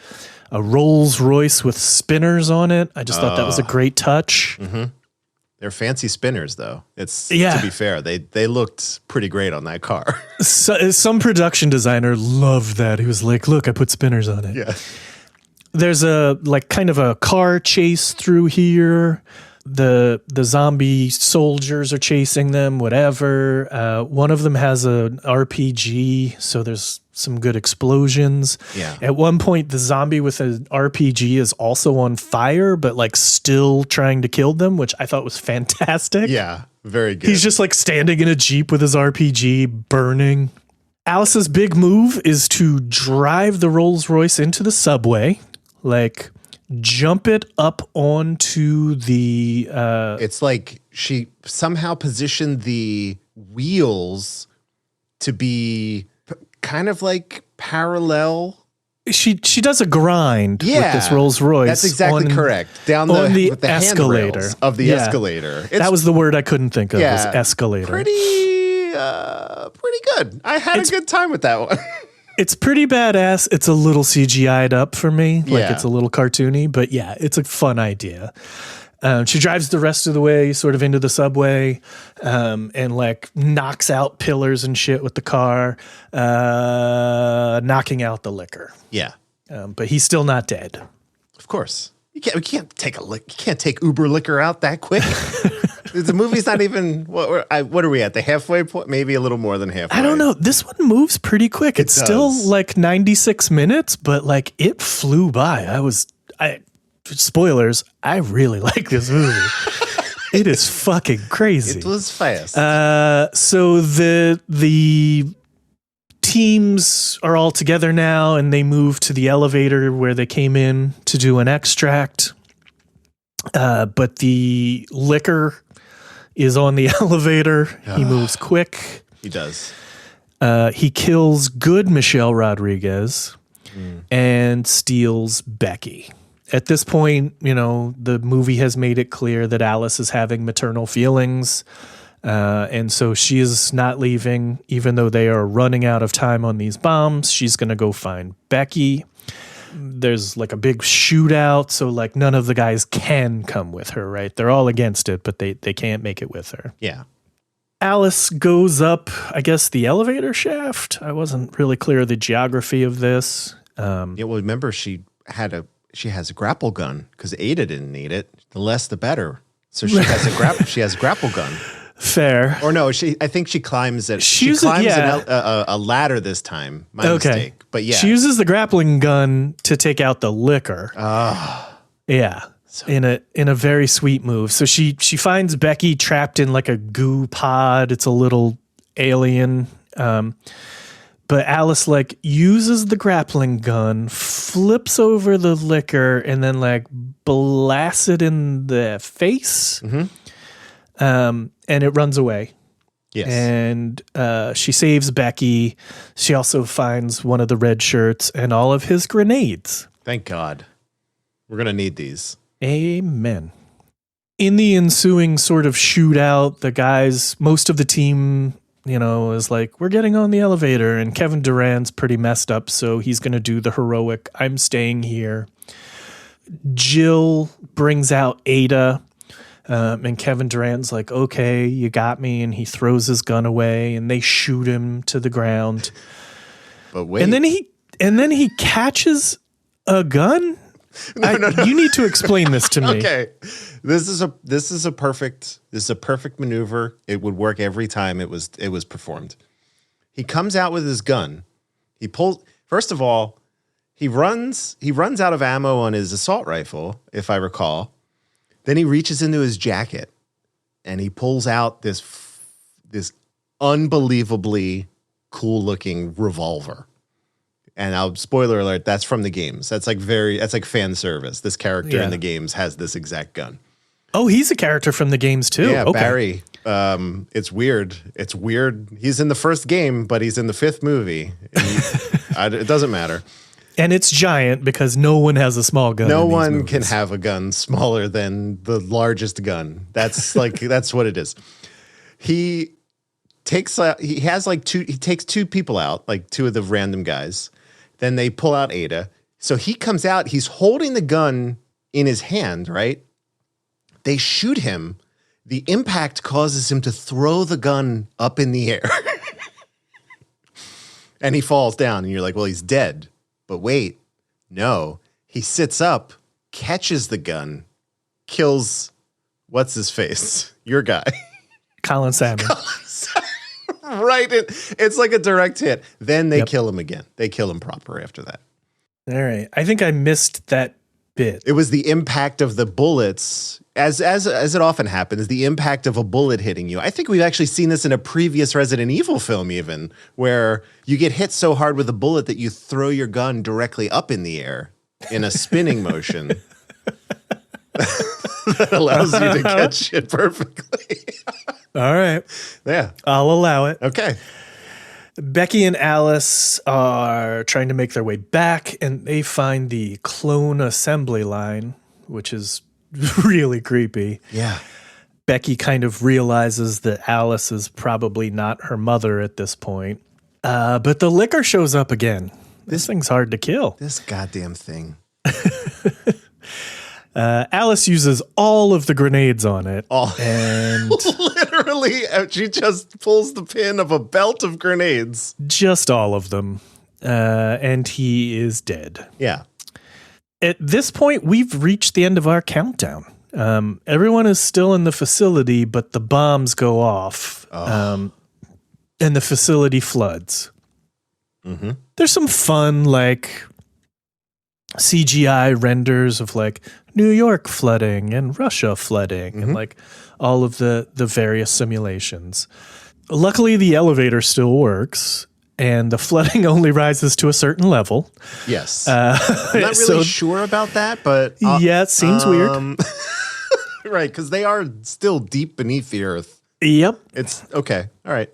Rolls Royce with spinners on it. I just thought that was a great touch. Mm-hmm. They're fancy spinners, though. Yeah. To be fair, they looked pretty great on that car. So, some production designer loved that. He was like, look, I put spinners on it. Yeah. There's a kind of a car chase through here. The zombie soldiers are chasing them, whatever. One of them has an RPG, so there's some good explosions. Yeah. At one point, the zombie with an RPG is also on fire, but like still trying to kill them, which I thought was fantastic. Yeah, very good. He's just like standing in a Jeep with his RPG burning. Alice's big move is to drive the Rolls Royce into the subway. Like, jump it up onto the It's like she somehow positioned the wheels to be kind of like parallel. She does a grind with Yeah, this Rolls Royce. That's exactly correct. Down on the with the escalator handrails of the escalator. That was the word I couldn't think of. Yeah, was escalator. Pretty good. I had a good time with that one. It's pretty badass. It's a little CGI'd up for me. Like Yeah. it's a little cartoony, but yeah, it's a fun idea. She drives the rest of the way sort of into the subway and like knocks out pillars and shit with the car, knocking out the liquor. Yeah. But he's still not dead. Of course. We can't take Uber liquor out that quick. The movie's not even, what are we at? The halfway point? Maybe a little more than halfway. I don't know. This one moves pretty quick. It's still like 96 minutes, but like it flew by. Spoilers, I really like this movie. It is fucking crazy. It was fast. So the teams are all together now, and they move to the elevator where they came in to do an extract. But the liquor is on the elevator. He moves quick. He does. He kills good Michelle Rodriguez and steals Becky. At this point, the movie has made it clear that Alice is having maternal feelings. And so she is not leaving, even though they are running out of time on these bombs. She's going to go find Becky. There's like a big shootout. So like none of the guys can come with her, right? They're all against it, but they can't make it with her. Yeah. Alice goes up, I guess, the elevator shaft. I wasn't really clear of the geography of this. Yeah, well, remember she has a grapple gun because Ada didn't need it. The less, the better. So she has a grapple gun. Fair. Or no, I think she climbs it. She climbs yeah. a ladder this time. My mistake. But yeah. She uses the grappling gun to take out the liquor. Yeah. In a very sweet move. So she finds Becky trapped in like a goo pod. It's a little alien. But Alice like uses the grappling gun, flips over the liquor, and then like blasts it in the face. And it runs away. Yes. And she saves Becky. She also finds one of the red shirts and all of his grenades. Thank God. We're going to need these. Amen. In the ensuing sort of shootout, the guys, most of the team, is like, we're getting on the elevator. And Kevin Durant's pretty messed up, so he's going to do the heroic, I'm staying here. Jill brings out Ada. And Kevin Durant's like, okay, you got me. And he throws his gun away and they shoot him to the ground. But wait. And then he catches a gun. No. You need to explain this to me. Okay. This is a perfect maneuver. It would work every time it was performed. He comes out with his gun. First of all, he runs out of ammo on his assault rifle, if I recall. Then he reaches into his jacket and he pulls out this unbelievably cool-looking revolver. And spoiler alert, that's from the games. That's like fan service. This character in the games has this exact gun. Oh, he's a character from the games too. Yeah, okay. Barry. It's weird. It's weird. He's in the first game, but he's in the fifth movie. It doesn't matter. And it's giant because no one has a small gun. No one can have a gun smaller than the largest gun. That's that's what it is. He takes two people out, like two of the random guys. Then they pull out Ada. So he comes out, he's holding the gun in his hand, right? They shoot him. The impact causes him to throw the gun up in the air. And he falls down and you're like, well, he's dead. But wait, no. He sits up, catches the gun, kills, what's his face? Your guy. Colin Salmon. Right. It's like a direct hit. Then they kill him again. They kill him proper after that. All right. I think I missed that bit. It was the impact of the bullets, as it often happens, the impact of a bullet hitting you. I think we've actually seen this in a previous Resident Evil film even, where you get hit so hard with a bullet that you throw your gun directly up in the air. in a spinning motion that allows you to catch shit perfectly. All right. Yeah. I'll allow it. Okay. Becky and Alice are trying to make their way back, and they find the clone assembly line, which is really creepy. Yeah. Becky kind of realizes that Alice is probably not her mother at this point. But the liquor shows up again. This thing's hard to kill. This goddamn thing. Alice uses all of the grenades on it. And literally, she just pulls the pin of a belt of grenades. Just all of them. And he is dead. Yeah. At this point, we've reached the end of our countdown. Everyone is still in the facility, but the bombs go off. And the facility floods. Mm-hmm. There's some fun, like, CGI renders of, like, New York flooding and Russia flooding and, like, all of the various simulations. Luckily, the elevator still works, and the flooding only rises to a certain level. Yes. I'm not really sure about that, but... yeah, it seems weird. Right, because they are still deep beneath the earth. Yep. It's... Okay, all right.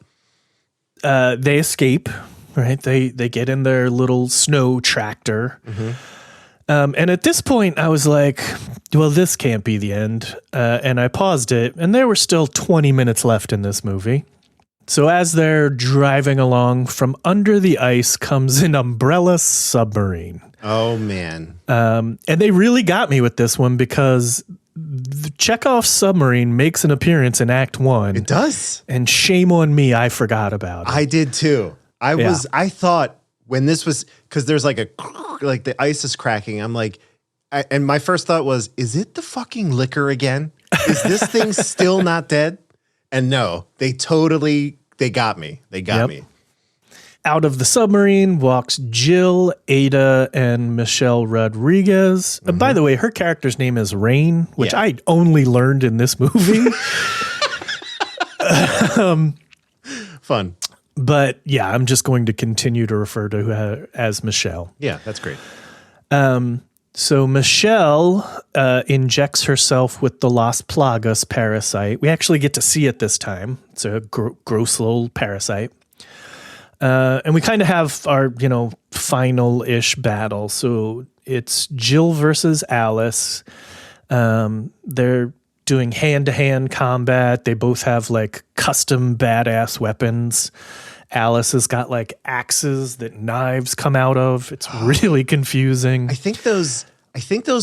They escape, right? They get in their little snow tractor. And at this point, I was like, well, this can't be the end. And I paused it, and there were still 20 minutes left in this movie. So as they're driving along, from under the ice comes an umbrella submarine. Oh, man. And they really got me with this one because the Chekhov's submarine makes an appearance in Act 1. It does. And shame on me, I forgot about it. I did too. I thought when this was, because there's like the ice is cracking. I'm like, and my first thought was, is it the fucking liquor again? Is this thing still not dead? And no, they got me. They got me. Out of the submarine walks Jill, Ada, and Michelle Rodriguez. By the way, her character's name is Rain, which I only learned in this movie. Fun. But yeah, I'm just going to continue to refer to her as Michelle. Yeah, that's great. So Michelle injects herself with the Las Plagas parasite. We actually get to see it this time. It's a gross little parasite. And we kind of have our, final-ish battle. So it's Jill versus Alice. They're doing hand-to-hand combat. They both have, like, custom badass weapons. Alice has got, like, axes that knives come out of. It's really confusing. I think those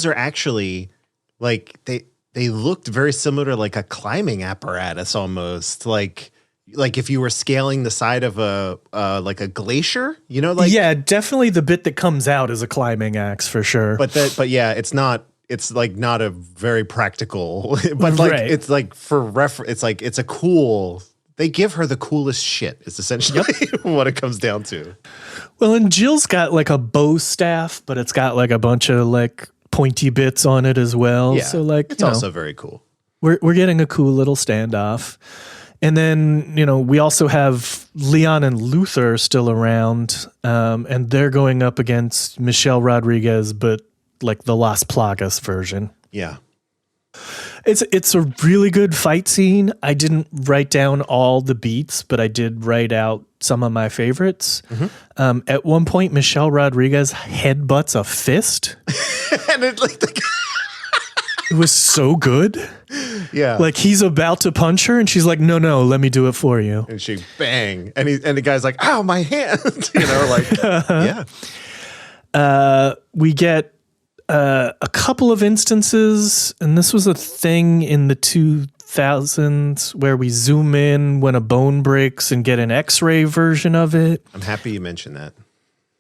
are actually, like, they looked very similar to, like, a climbing apparatus almost. Like if you were scaling the side of a glacier, yeah, definitely the bit that comes out is a climbing axe for sure. But yeah, it's not a very practical, but like it's like for reference, it's like it's a cool. They give her the coolest shit. Is essentially what it comes down to. Well, and Jill's got like a bow staff, but it's got like a bunch of like pointy bits on it as well. Yeah, so like it's also very cool. We're getting a cool little standoff. And then, we also have Leon and Luther still around, and they're going up against Michelle Rodriguez, but like the Las Plagas version. Yeah. It's a really good fight scene. I didn't write down all the beats, but I did write out some of my favorites. At one point, Michelle Rodriguez headbutts a fist. And it like it was so good. Yeah. Like he's about to punch her and she's like, no, let me do it for you. And she bang. And the guy's like, ow, my hand. Yeah. We get a couple of instances, and this was a thing in the 2000s where we zoom in when a bone breaks and get an X-ray version of it. I'm happy you mentioned that.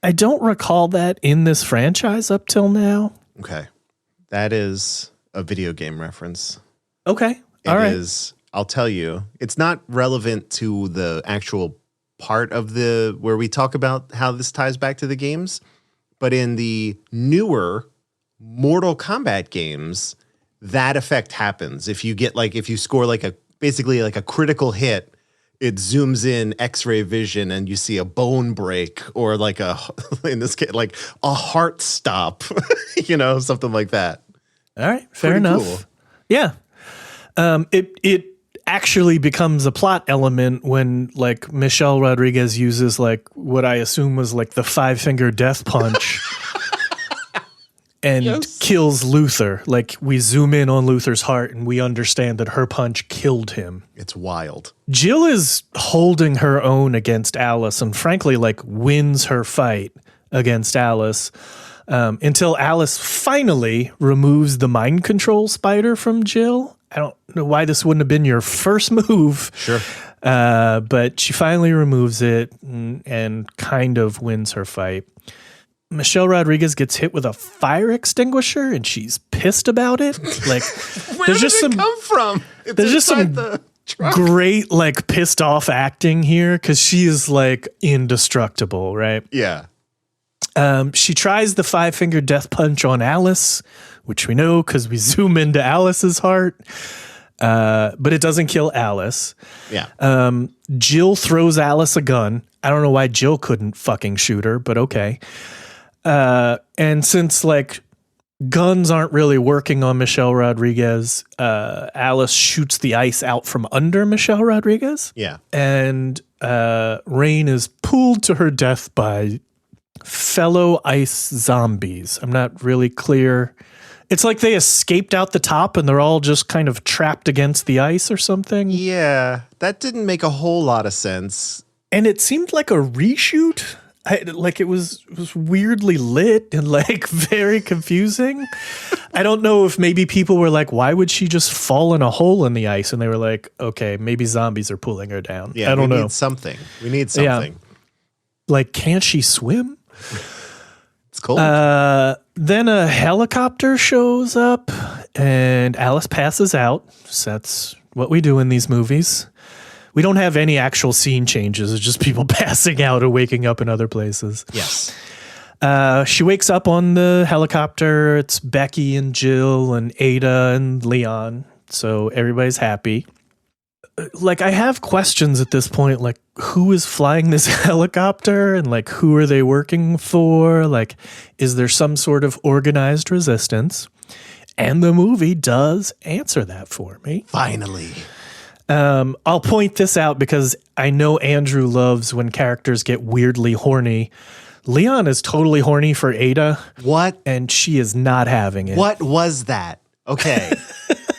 I don't recall that in this franchise up till now. Okay. That is a video game reference. Okay. All right. It is, I'll tell you, it's not relevant to the actual part of where we talk about how this ties back to the games, but in the newer Mortal Kombat games, that effect happens. If you get if you score basically a critical hit, it zooms in X-ray vision and you see a bone break or like in this case, like a heart stop, something like that. All right. Fair Pretty enough. cool. Yeah. It actually becomes a plot element when like Michelle Rodriguez uses like what I assume was like the 5-finger death punch and kills Luther. Like we zoom in on Luther's heart and we understand that her punch killed him. It's wild. Jill is holding her own against Alice and frankly like wins her fight against Alice until Alice finally removes the mind control spider from Jill. I don't know why this wouldn't have been your first move. Sure. But she finally removes it and kind of wins her fight. Michelle Rodriguez gets hit with a fire extinguisher and she's pissed about it. Like, Where did it come from? There's just some great, like, pissed off acting here because she is like indestructible, right? Yeah. She tries the 5-finger death punch on Alice, which we know because we zoom into Alice's heart, but it doesn't kill Alice. Yeah. Jill throws Alice a gun. I don't know why Jill couldn't fucking shoot her, but okay. And since like guns aren't really working on Michelle Rodriguez, Alice shoots the ice out from under Michelle Rodriguez. Yeah. And Rain is pulled to her death by fellow ice zombies. I'm not really clear. It's like they escaped out the top and they're all just kind of trapped against the ice or something. Yeah, that didn't make a whole lot of sense. And it seemed like a reshoot. It was weirdly lit and like very confusing. I don't know if maybe people were like, why would she just fall in a hole in the ice? And they were like, okay, maybe zombies are pulling her down. Yeah, I don't know. We need something. Yeah. Like, can't she swim? It's cold. Then a helicopter shows up and Alice passes out. So that's what we do in these movies. We don't have any actual scene changes. It's just people passing out or waking up in other places. Yes. She wakes up on the helicopter. It's Becky and Jill and Ada and Leon. So everybody's happy. Like, I have questions at this point, like, who is flying this helicopter and, like, who are they working for? Like, is there some sort of organized resistance? And the movie does answer that for me. Finally. I'll point this out because I know Andrew loves when characters get weirdly horny. Leon is totally horny for Ada. What? And she is not having it. What was that? Okay.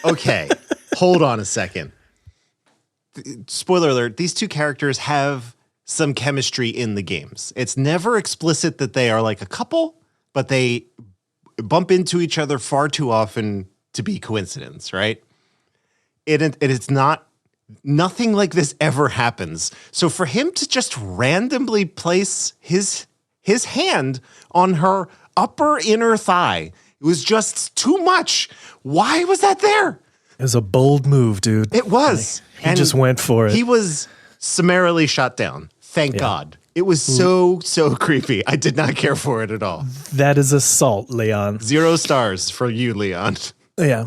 Okay. Hold on a second. Spoiler alert, these two characters have some chemistry in the games. It's never explicit that they are like a couple, but they bump into each other far too often to be coincidence, right? It is not, nothing like this ever happens. So for him to just randomly place his hand on her upper inner thigh, it was just too much. Why was that there? It was a bold move, dude. It was. He just went for it. He was summarily shot down. Thank God. It was so creepy. I did not care for it at all. That is assault, Leon. 0 stars for you, Leon. Yeah.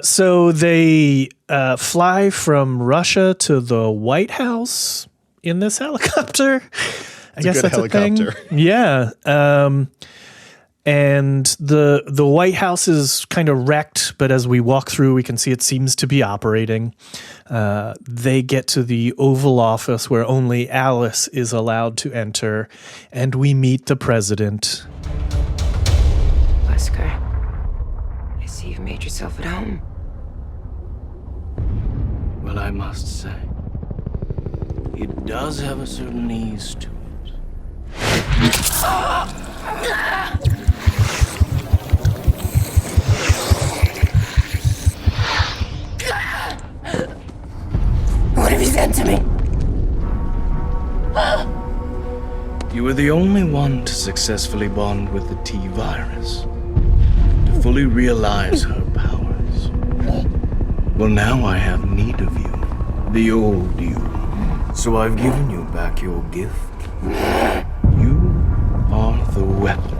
So they fly from Russia to the White House in this helicopter. I guess that's helicopter. a thing. Yeah. And the White House is kind of wrecked, but as we walk through, we can see it seems to be operating. They get to the Oval Office where only Alice is allowed to enter, and we meet the president. Wesker, I see you've made yourself at home. Well, I must say, it does have a certain ease to it. What have you done to me? You were the only one to successfully bond with the T-virus, to fully realize her powers. Well, now I have need of you, the old you. So I've given you back your gift. You are the weapon.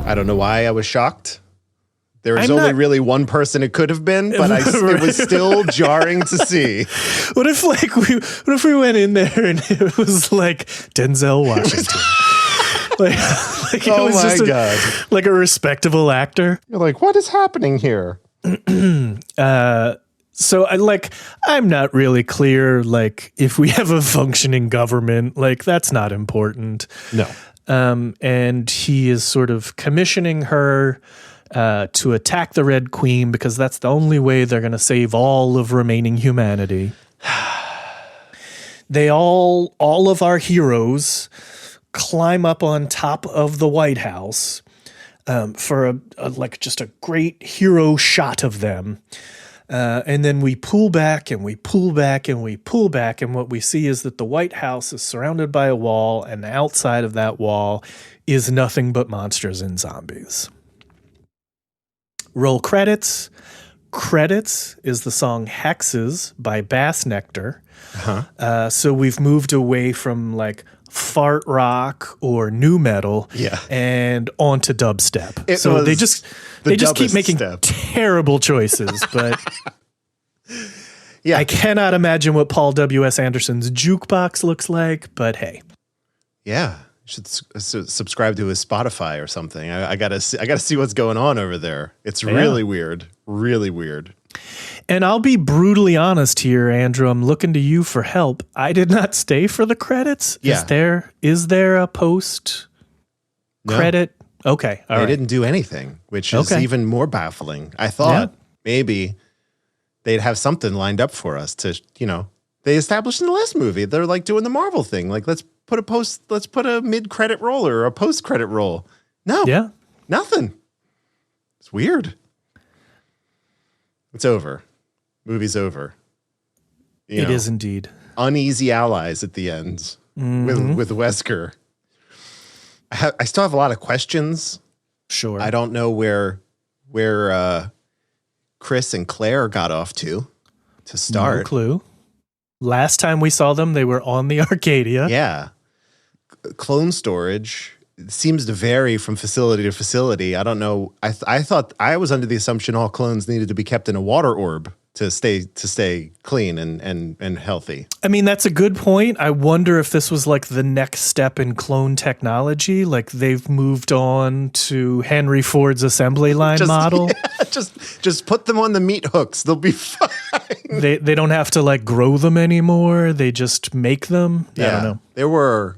I don't know why I was shocked There's only really one person it could have been, but it was still jarring to see. What if we went in there and it was like Denzel Washington? like Oh my God. Like a respectable actor. You're like, what is happening here? So I'm not really clear, like, if we have a functioning government, like, that's not important. No. And he is sort of commissioning her to attack the Red Queen because that's the only way they're going to save all of remaining humanity. All of our heroes climb up on top of the White House for just a great hero shot of them. And then we pull back and we pull back and we pull back. And what we see is that the White House is surrounded by a wall, and the outside of that wall is nothing but monsters and zombies. Roll credits. Credits is the song Hexes by Bass Nectar. Uh-huh. So we've moved away from like fart rock or new metal and onto dubstep. They just keep making terrible choices, but yeah, I cannot imagine what Paul W.S. Anderson's jukebox looks like, but hey. Yeah. You should subscribe to his Spotify or something. I gotta see what's going on over there. It's really weird. Really weird. And I'll be brutally honest here, Andrew. I'm looking to you for help. I did not stay for the credits. Yeah. Is there a post credit? Okay. All right. They didn't do anything, which is even more baffling. I thought maybe they'd have something lined up for us to, they established in the last movie. They're like doing the Marvel thing. Like, let's put a mid-credit roll or a post-credit roll. No. Yeah. Nothing. It's weird. It's over. Movie's over. It is indeed. Uneasy allies at the end with Wesker. I still have a lot of questions. Sure. I don't know where Chris and Claire got off to start. No clue. Last time we saw them, they were on the Arcadia. Yeah. Clone storage seems to vary from facility to facility. I don't know. I thought I was under the assumption all clones needed to be kept in a water orb to stay clean and healthy. I mean, that's a good point. I wonder if this was like the next step in clone technology. Like they've moved on to Henry Ford's assembly line model. Yeah, just put them on the meat hooks. They'll be fine. They don't have to like grow them anymore. They just make them. Yeah. I don't know. There were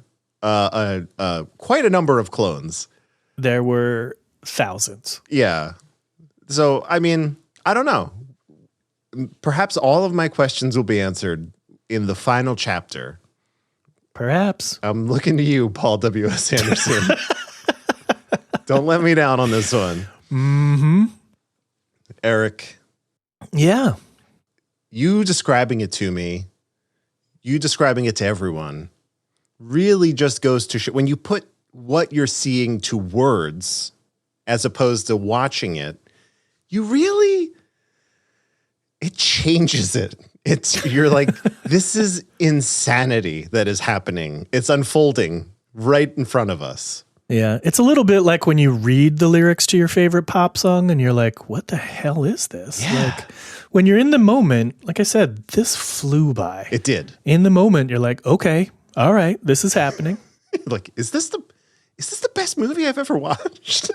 quite a number of clones. There were thousands. Yeah. So, I mean, I don't know. Perhaps all of my questions will be answered in the final chapter. Perhaps. I'm looking to you, Paul W.S. Anderson. Don't let me down on this one. Mm-hmm. Eric. Yeah. You describing it to me, you describing it to everyone, really just goes to show when you put what you're seeing to words as opposed to watching it, it changes it. You're like, this is insanity that is happening. It's unfolding right in front of us. Yeah. It's a little bit like when you read the lyrics to your favorite pop song and you're like, what the hell is this? Yeah. Like when you're in the moment, like I said, this flew by. It did. In the moment, you're like, okay, all right, this is happening. Like, is this the best movie I've ever watched?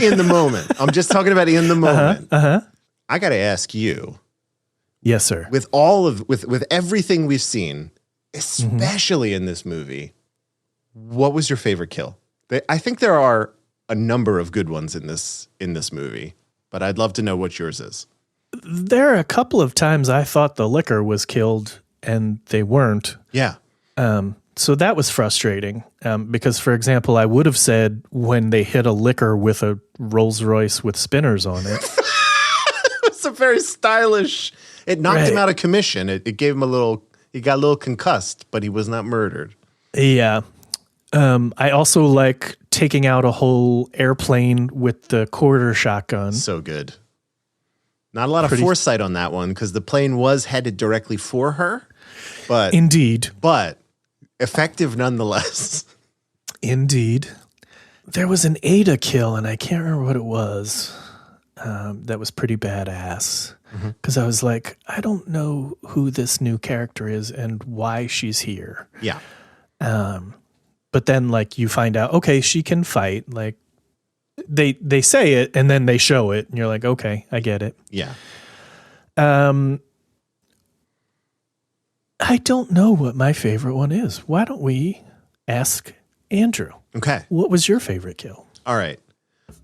In the moment. I'm just talking about in the moment. I got to ask you. Yes, sir. With with everything we've seen, especially in this movie, what was your favorite kill? I think there are a number of good ones in this movie, but I'd love to know what yours is. There are a couple of times I thought the liquor was killed and they weren't. Yeah. So that was frustrating because, for example, I would have said when they hit a liquor with a Rolls Royce with spinners on it. It's a very stylish. It knocked him out of commission. It gave him he got a little concussed, but he was not murdered. Yeah. I also like taking out a whole airplane with the quarter shotgun. So good. Not a lot of foresight on that one because the plane was headed directly for her. But indeed. But effective nonetheless. Indeed. There was an Ada kill, and I can't remember what it was. that was pretty badass. Because I was like, I don't know who this new character is and why she's here. Yeah. But then, like, you find out, okay, she can fight. Like, they say it and then they show it, and you're like, okay, I get it. Yeah. I don't know what my favorite one is. Why don't we ask Andrew? Okay. What was your favorite kill? All right.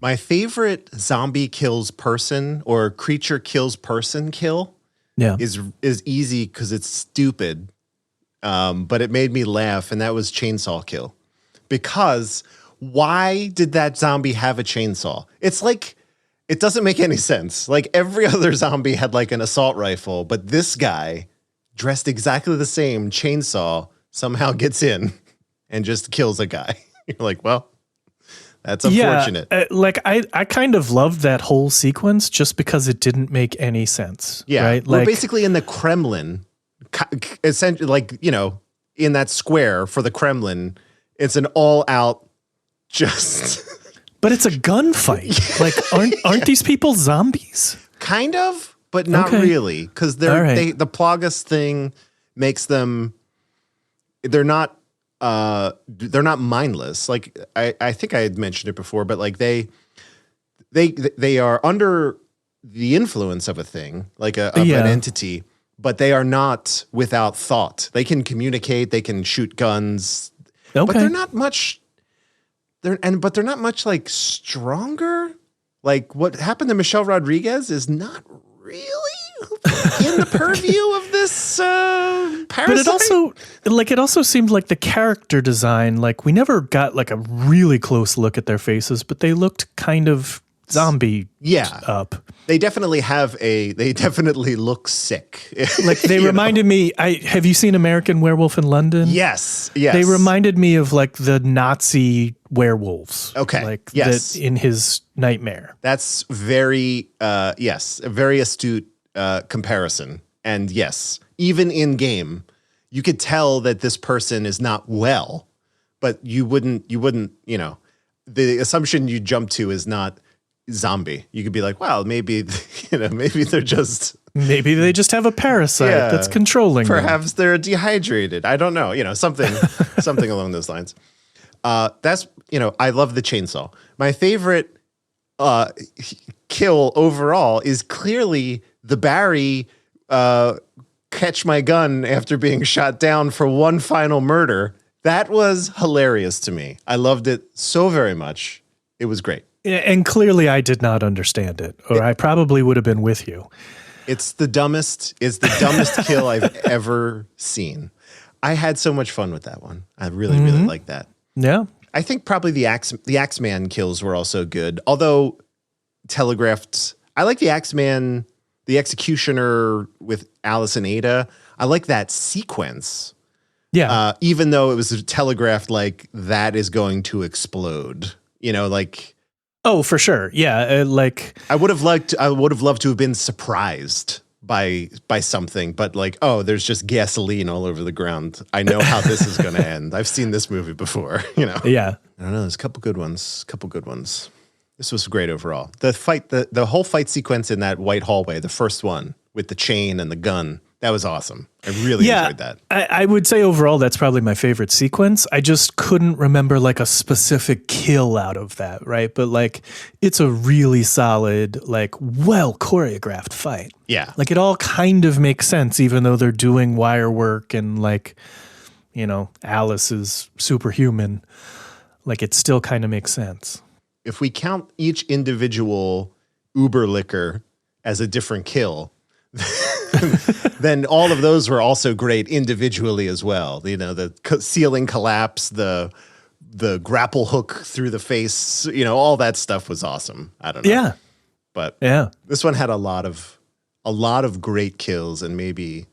My favorite zombie kills person or creature kills person kill is easy because it's stupid, but it made me laugh, and that was chainsaw kill. Because why did that zombie have a chainsaw? It's like, it doesn't make any sense. Like every other zombie had like an assault rifle, but this guy dressed exactly the same, chainsaw, somehow gets in and just kills a guy. You're like, well, that's unfortunate. Yeah, I kind of loved that whole sequence just because it didn't make any sense. Yeah, right? we're Like, basically in the Kremlin, essentially, like, you know, in that square for the Kremlin. It's an all-out just. But it's a gunfight. Like, aren't these people zombies? Kind of, but not really, because the Plagas thing makes them. They're not mindless. Like I think I had mentioned it before, but like they are under the influence of a thing, like of an entity, but they are not without thought. They can communicate. They can shoot guns. Okay. But they're not much. They're not much like stronger. Like what happened to Michelle Rodriguez is not really in the purview of this parasite. But it also seemed like the character design, like we never got like a really close look at their faces, but they looked kind of zombie up. They definitely look sick. Like they reminded me, have you seen American Werewolf in London? Yes. They reminded me of like the Nazi werewolves. Okay. Like yes. that in his nightmare. That's very a very astute comparison. And yes, even in game, you could tell that this person is not well, but you wouldn't, the assumption you jump to is not zombie. You could be like, well, maybe they just have a parasite that's controlling them. Perhaps they're dehydrated. I don't know, something along those lines. That's, I love the chainsaw. My favorite kill overall is clearly the Barry catch my gun after being shot down for one final murder. That was hilarious to me. I loved it so very much. It was great. And clearly I did not understand it, or I probably would have been with you. It's the dumbest kill I've ever seen. I had so much fun with that one. I really, really like that. Yeah. I think probably the Axeman kills were also good. Although telegraphed, I like the Axeman, the Executioner with Alice and Ada. I like that sequence. Yeah. Even though it was telegraphed like that is going to explode, like. Oh, for sure. Yeah. I would have loved to have been surprised by something, but like, oh, there's just gasoline all over the ground. I know how this is going to end. I've seen this movie before, Yeah. I don't know. There's a couple good ones. This was great overall. The fight, the whole fight sequence in that white hallway, the first one with the chain and the gun, that was awesome. I really enjoyed that. I would say overall that's probably my favorite sequence. I just couldn't remember like a specific kill out of that, right? But like it's a really solid, like well choreographed fight. Yeah. Like it all kind of makes sense, even though they're doing wire work and like, Alice is superhuman. Like it still kind of makes sense. If we count each individual Uber liquor as a different kill, then all of those were also great individually as well. The ceiling collapse, the grapple hook through the face, all that stuff was awesome. I don't know. Yeah. But this one had a lot of great kills, and maybe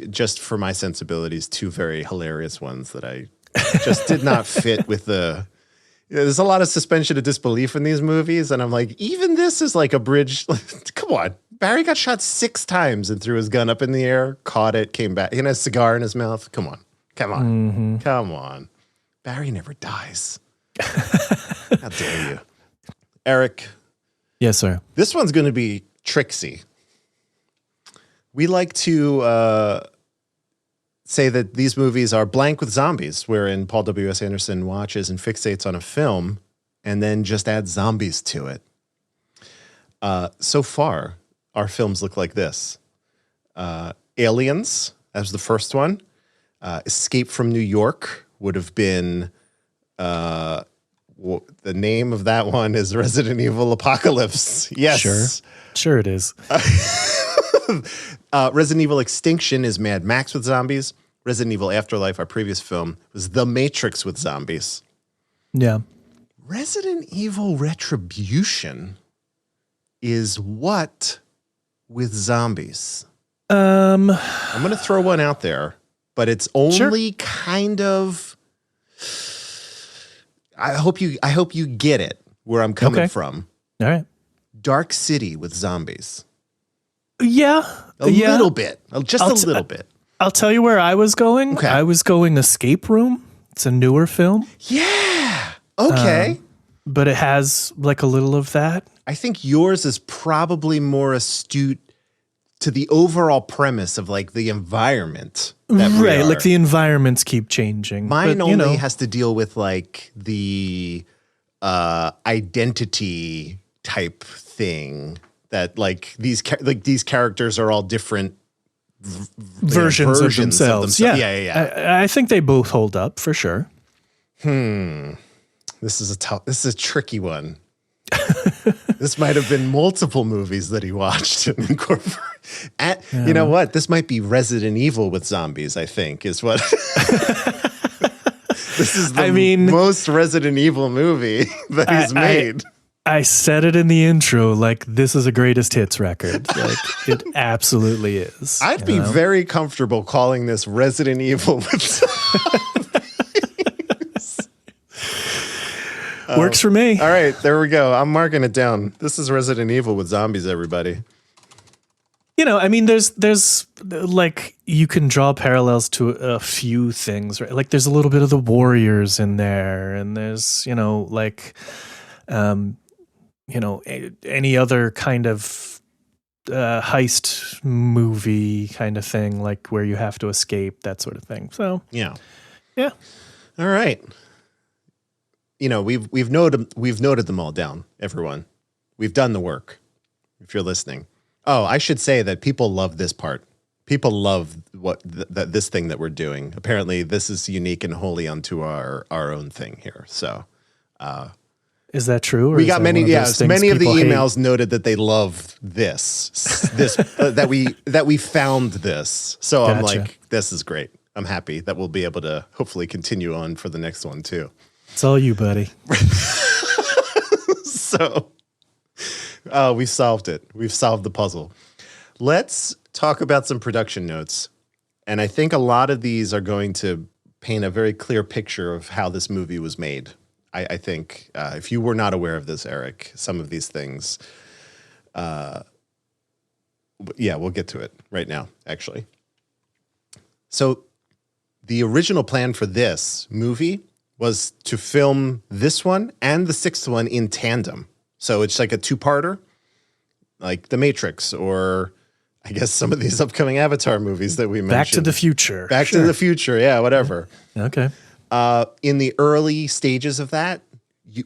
just for my sensibilities, two very hilarious ones that I just did not fit with the. There's a lot of suspension of disbelief in these movies, and I'm like, even this is like a bridge. Come on. Barry got shot 6 times and threw his gun up in the air, caught it, came back. He had a cigar in his mouth. Come on. Come on. Barry never dies. How dare you. Eric, Yes, sir. This one's going to be tricksy. We like to say that these movies are blank with zombies, wherein Paul W.S. Anderson watches and fixates on a film and then just adds zombies to it. So far, our films look like this. Aliens, that was the first one. Escape from New York would have been... the name of that one is Resident Evil Apocalypse. Yes. Sure it is. Resident Evil Extinction is Mad Max with zombies. Resident Evil Afterlife, our previous film, was The Matrix with zombies. Yeah. Resident Evil Retribution is what with zombies? I'm going to throw one out there, but it's only kind of... I hope you get it where I'm coming from. All right. Dark City with zombies. Yeah. A little bit. Just a little bit. I'll tell you where I was going. Okay. I was going Escape Room. It's a newer film. Yeah. Okay. But it has like a little of that. I think yours is probably more astute to the overall premise of like the environment. Right. Like the environments keep changing. Mine only has to deal with like the identity type thing that like these characters are all different versions of themselves. Yeah. I think they both hold up for sure. This is a tricky one. This might have been multiple movies that he watched and incorporated. You know what? This might be Resident Evil with zombies, I think, is what. This is the most Resident Evil movie that he's made. I said it in the intro, like this is a greatest hits record. Like it absolutely is. I'd be very comfortable calling this Resident Evil with zombies. Works for me. All right, there we go. I'm marking it down. This is Resident Evil with zombies, everybody. You know, I mean, there's like you can draw parallels to a few things, right? Like there's a little bit of the Warriors in there, and there's any other kind of heist movie kind of thing, like where you have to escape, that sort of thing. So yeah. All right. You know, we've noted them all down, everyone. We've done the work. If you're listening. Oh, I should say that people love this part. People love this thing that we're doing. Apparently, this is unique and wholly unto our own thing here. So, is that true? Or we got many. Yes, many of the emails hate? Noted that they love this that we found this. So Gotcha. I'm like, this is great. I'm happy that we'll be able to hopefully continue on for the next one too. It's all you, buddy. So. We solved it. We've solved the puzzle. Let's talk about some production notes. And I think a lot of these are going to paint a very clear picture of how this movie was made. I think if you were not aware of this, Eric, some of these things, we'll get to it right now, actually. So the original plan for this movie was to film this one and the sixth one in tandem. So it's like a two-parter, like The Matrix, or I guess some of these upcoming Avatar movies that we mentioned. Back to the Future. Back to the Future, yeah, whatever. Okay. In the early stages of that,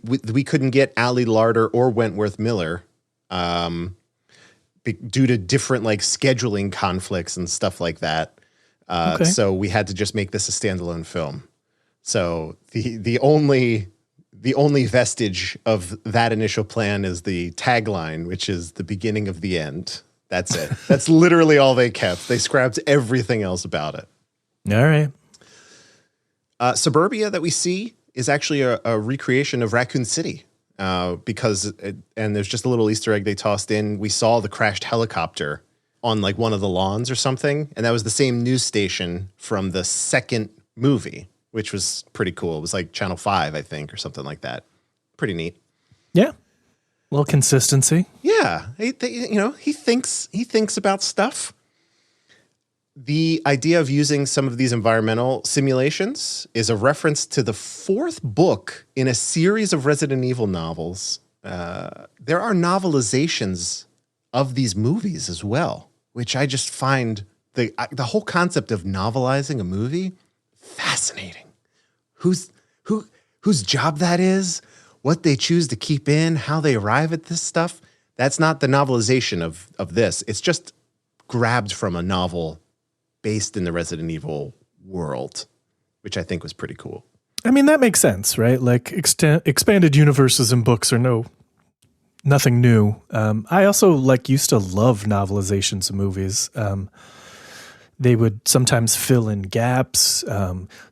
we couldn't get Ali Larter or Wentworth Miller due to different like scheduling conflicts and stuff like that. So we had to just make this a standalone film. So the only vestige of that initial plan is the tagline, which is the beginning of the end. That's it. That's literally all they kept. They scrapped everything else about it. All right. Suburbia that we see is actually a recreation of Raccoon City and there's just a little Easter egg they tossed in. We saw the crashed helicopter on like one of the lawns or something, and that was the same news station from the second movie, which was pretty cool. It was like Channel 5, I think, or something like that. Pretty neat. Yeah. A little consistency. Yeah. He thinks about stuff. The idea of using some of these environmental simulations is a reference to the fourth book in a series of Resident Evil novels there are novelizations of these movies as well, which I just find the whole concept of novelizing a movie fascinating. Whose job that is, what they choose to keep in, how they arrive at this stuff. That's not the novelization of this. It's just grabbed from a novel based in the Resident Evil world, which I think was pretty cool. I mean, that makes sense, right? Like expanded universes and books are nothing new. I also used to love novelizations of movies. They would sometimes fill in gaps.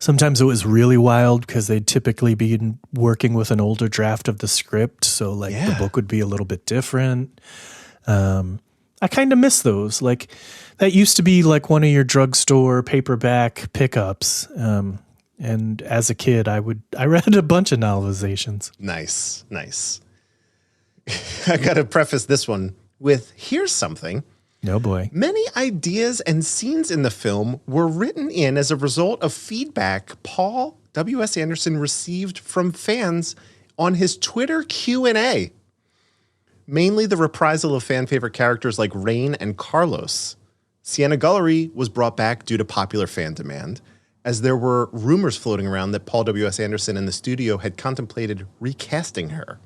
Sometimes it was really wild because they'd typically be working with an older draft of the script. So the book would be a little bit different. I kind of miss those. Like that used to be like one of your drugstore paperback pickups. And as a kid, I read a bunch of novelizations. Nice. I got to preface this one with, here's something. Oh boy. Many ideas and scenes in the film were written in as a result of feedback Paul W.S. Anderson received from fans on his Twitter Q&A. Mainly the reprisal of fan favorite characters like Rain and Carlos. Sienna Gullery was brought back due to popular fan demand, as there were rumors floating around that Paul W.S. Anderson and the studio had contemplated recasting her.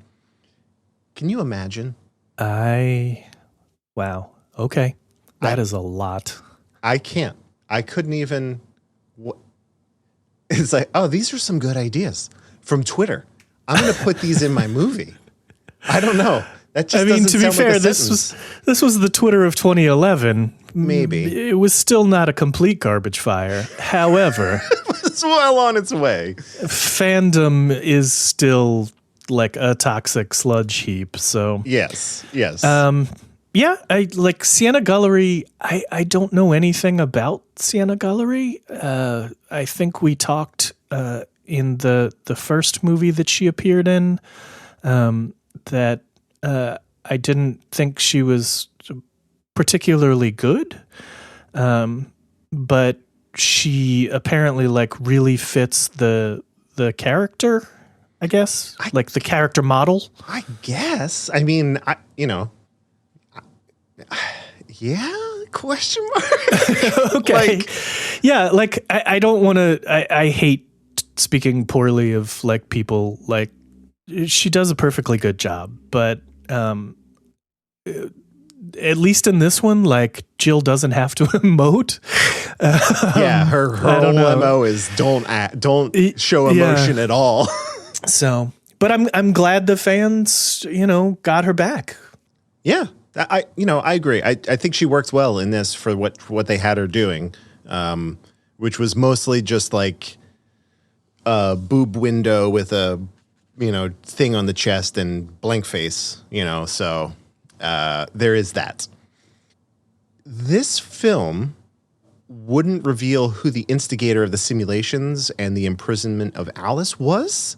Can you imagine? Wow. Okay. That is a lot. I can't. I couldn't even. It's like, oh, these are some good ideas from Twitter. I'm going to put these in my movie. I don't know. That just to be fair, this was the Twitter of 2011. Maybe. It was still not a complete garbage fire. However, it's well on its way. Fandom is still like a toxic sludge heap. So yes. Yeah, I like Sienna Gullery. I don't know anything about Sienna Gullery. I think we talked in the first movie that she appeared in that I didn't think she was particularly good, but she apparently really fits the character. I guess the character model. I guess. I mean, yeah? Question mark? Okay. I don't want to. I hate speaking poorly of people. She does a perfectly good job, but at least in this one, Jill doesn't have to emote. Her whole MO is don't show emotion at all. So, but I'm glad the fans, got her back. Yeah. I agree. I think she worked well in this for what they had her doing, which was mostly just a boob window with a, thing on the chest and blank face, so there is that. This film wouldn't reveal who the instigator of the simulations and the imprisonment of Alice was.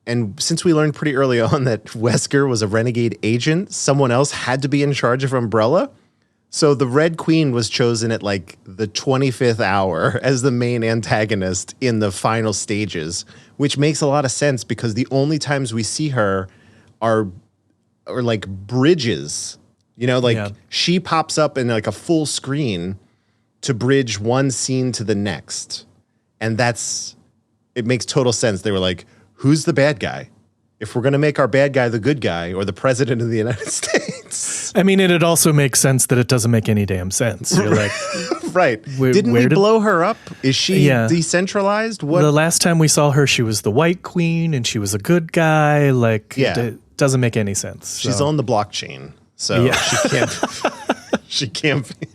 And since we learned pretty early on that Wesker was a renegade agent, someone else had to be in charge of Umbrella. So the Red Queen was chosen at the 25th hour as the main antagonist in the final stages, which makes a lot of sense because the only times we see her are bridges. She pops up in a full screen to bridge one scene to the next. And it makes total sense. They were like, who's the bad guy? If we're going to make our bad guy the good guy or the president of the United States. I mean, and it also makes sense that it doesn't make any damn sense. You're like, right. Didn't we blow her up? Is she decentralized? What? The last time we saw her, she was the White Queen and she was a good guy. It doesn't make any sense. She's on the blockchain. So she can't. She can't be.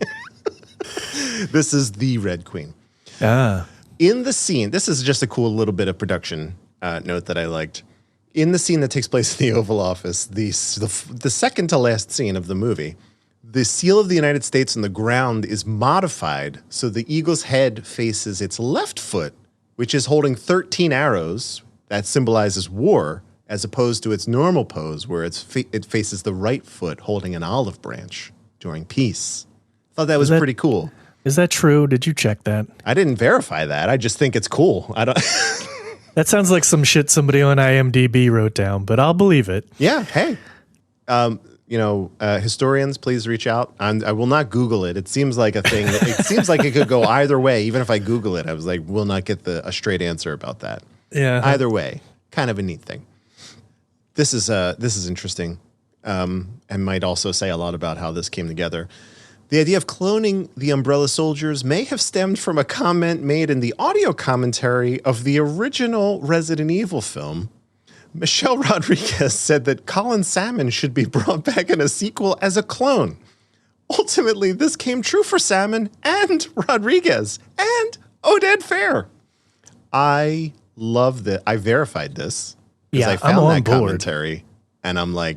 This is the Red Queen. In the scene, this is just a cool little bit of production note that I liked. In the scene that takes place in the Oval Office, the second to last scene of the movie, the seal of the United States on the ground is modified so the eagle's head faces its left foot, which is holding 13 arrows that symbolizes war, as opposed to its normal pose where it faces the right foot holding an olive branch during peace. Thought that was pretty cool. Is that true? Did you check that? I didn't verify that. I just think it's cool. I don't. That sounds like some shit somebody on IMDb wrote down, but I'll believe it. Yeah. Hey, historians, please reach out. I will not Google it. It seems like a thing. It seems like it could go either way. Even if I Google it, I was like, will not get a straight answer about that. Yeah. Either way, kind of a neat thing. This is interesting, and might also say a lot about how this came together. The idea of cloning the Umbrella Soldiers may have stemmed from a comment made in the audio commentary of the original Resident Evil film. Michelle Rodriguez said that Colin Salmon should be brought back in a sequel as a clone. Ultimately, this came true for Salmon and Rodriguez and Oded Fair. I love that. I verified this because I found that commentary, and I'm like,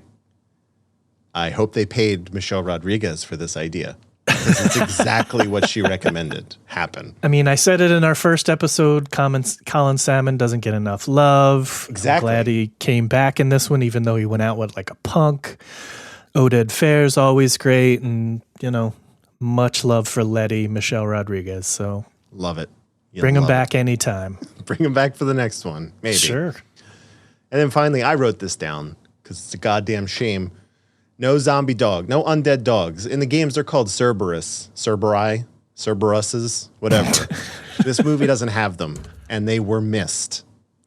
I hope they paid Michelle Rodriguez for this idea. Because it's exactly what she recommended happen. I mean, I said it in our first episode. Colin Salmon doesn't get enough love. Exactly. I'm glad he came back in this one, even though he went out with like a punk. Oded Fair's always great. And, much love for Letty, Michelle Rodriguez. So love it. Bring him back anytime. Bring him back for the next one. Maybe. Sure. And then finally, I wrote this down because it's a goddamn shame. No zombie dog, no undead dogs. In the games, they're called Cerberus, Cerberuses, whatever. This movie doesn't have them, and they were missed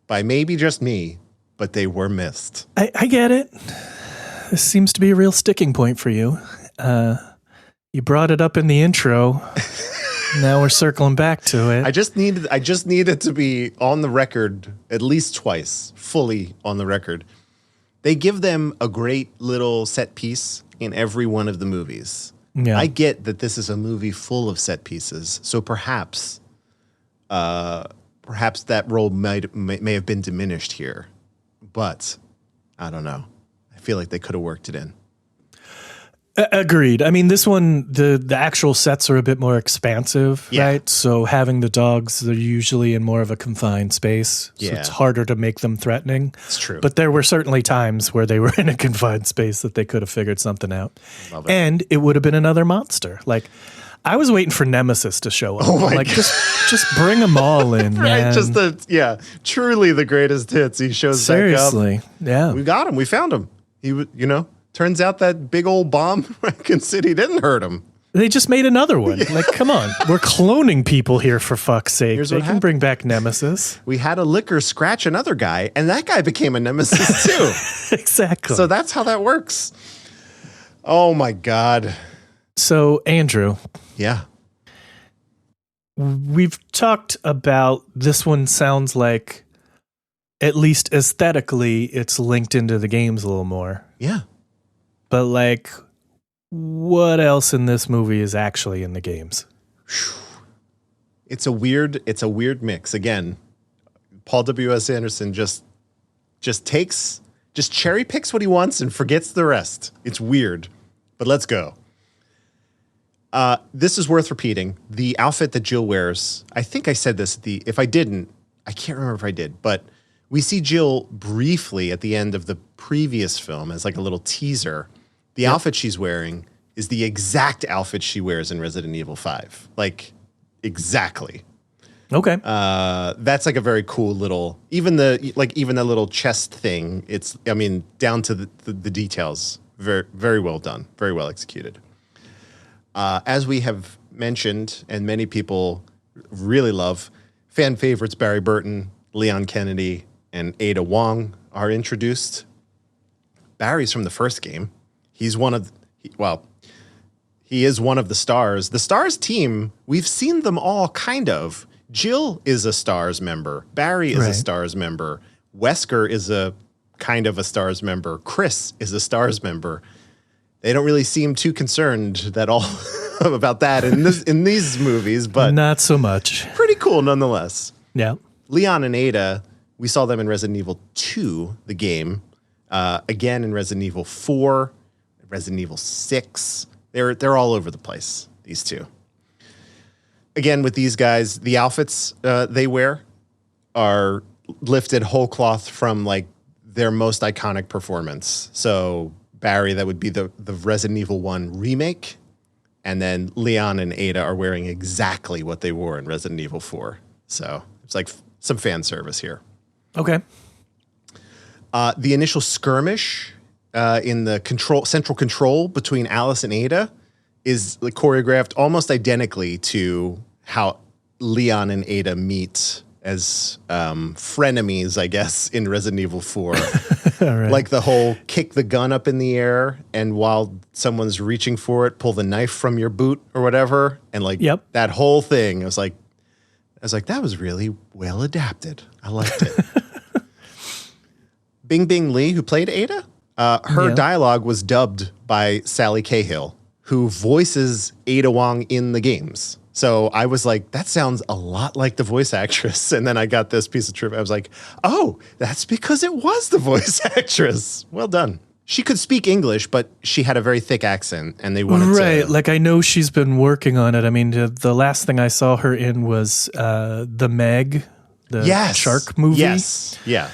by maybe just me, but they were missed. I get it. This seems to be a real sticking point for you. You brought it up in the intro. Now we're circling back to it. I just needed to be on the record at least twice, fully on the record. They give them a great little set piece in every one of the movies. Yeah. I get that this is a movie full of set pieces, so perhaps that role may have been diminished here. But I don't know. I feel like they could have worked it in. Agreed. I mean, this one, the actual sets are a bit more expansive, right? So having the dogs, they're usually in more of a confined space. So it's harder to make them threatening. It's true. But there were certainly times where they were in a confined space that they could have figured something out. Love it. And it would have been another monster. Like, I was waiting for Nemesis to show up. Oh my God. Just bring them all in, Right, man. truly the greatest hits. He shows Seriously, back up. yeah. We got him. We found him. He, turns out that big old bomb in Raccoon City didn't hurt him. They just made another one. Like, come on. We're cloning people here, for fuck's sake. Here's They what can happened. bring back Nemesis. We had a licker scratch another guy, and that guy became a nemesis too. Exactly. So that's how that works. Oh my God. So, Andrew. Yeah. We've talked about this one sounds like, at least aesthetically, it's linked into the games a little more. Yeah. But like, what else in this movie is actually in the games? It's a weird mix. Again, Paul W.S. Anderson just cherry picks what he wants and forgets the rest. It's weird, but let's go. This is worth repeating. The outfit that Jill wears, I think I said this if I didn't, I can't remember if I did, but we see Jill briefly at the end of the previous film as like a little teaser. The outfit she's wearing is the exact outfit she wears in Resident Evil 5. Like, exactly. Okay. That's like a very cool little, even the little chest thing. Down to the details. Very, very well done. Very well executed. As we have mentioned, and many people really love, fan favorites Barry Burton, Leon Kennedy, and Ada Wong are introduced. Barry's from the first game. He is one of the stars. The stars team, we've seen them all kind of. Jill is a stars member. Barry is a stars member. Wesker is a kind of a stars member. Chris is a stars member. They don't really seem too concerned at all about that in these movies, but not so much. Pretty cool nonetheless. Yeah. Leon and Ada, we saw them in Resident Evil 2, the game. Again in Resident Evil 4, Resident Evil 6. They're all over the place, these two. Again, with these guys, the outfits they wear are lifted whole cloth from like their most iconic performance. So Barry, that would be the Resident Evil 1 remake. And then Leon and Ada are wearing exactly what they wore in Resident Evil 4. So it's like some fan service here. Okay. The initial skirmish in the central control between Alice and Ada is like, choreographed almost identically to how Leon and Ada meet as frenemies, I guess, in Resident Evil 4. Right. Like the whole kick the gun up in the air, and while someone's reaching for it, pull the knife from your boot or whatever. And like that whole thing, I was like, that was really well adapted. I liked it. Bing Bing Lee, who played Ada, her dialogue was dubbed by Sally Cahill, who voices Ada Wong in the games. So I was like, that sounds a lot like the voice actress. And then I got this piece of trivia. I was like, oh, that's because it was the voice actress. Well done. She could speak English, but she had a very thick accent, and they wanted to... Like, I know she's been working on it. I mean, the last thing I saw her in was The Meg, the shark movie. Yes, yeah.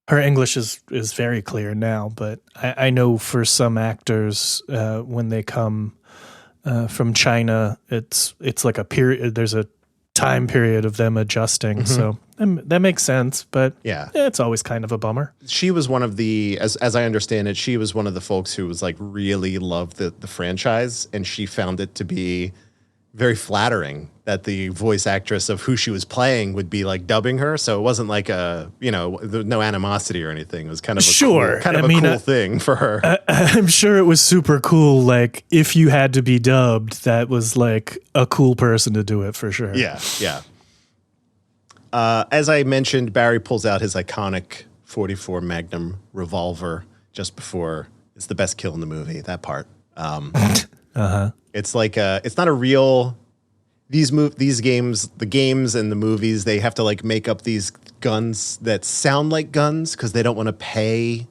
Her English is very clear now, but I know for some actors, when they come from China, it's like a period. There's a time period of them adjusting, so that makes sense. But it's always kind of a bummer. She was one of the, as I understand it, she was one of the folks who was like really loved the franchise, and she found it to be very flattering that the voice actress of who she was playing would be like dubbing her. So it wasn't like no animosity or anything. It was kind of a cool thing for her. I'm sure it was super cool. Like if you had to be dubbed, that was like a cool person to do it for sure. Yeah. Yeah. As I mentioned, Barry pulls out his iconic 44 Magnum revolver just before it's the best kill in the movie. That part. It's like it's not a real. These games, the games and the movies, they have to like make up these guns that sound like guns because they don't want to pay.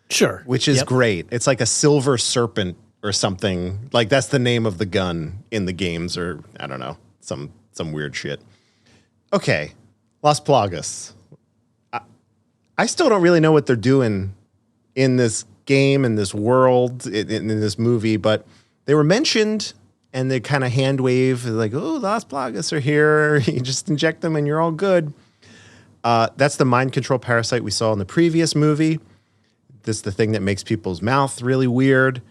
Sure, which is great. It's like a silver serpent or something. Like that's the name of the gun in the games, or I don't know, some weird shit. Okay, Las Plagas. I still don't really know what they're doing in this game, in this world, in this movie, but they were mentioned. And they kind of hand wave like, oh, Las Plagas are here. You just inject them and you're all good. That's the mind control parasite we saw in the previous movie. This is the thing that makes people's mouth really weird.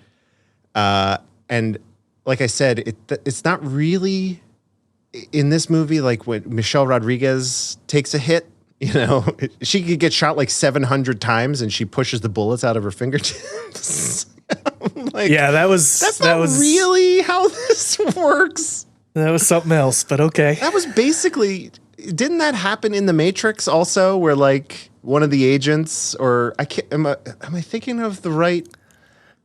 And like I said, it's not really in this movie like when Michelle Rodriguez takes a hit. You know, she could get shot like 700 times and she pushes the bullets out of her fingertips. Like, that's not really how this works. That was something else, but okay. That was basically, didn't that happen in The Matrix also, where like one of the agents, or am I thinking of the right?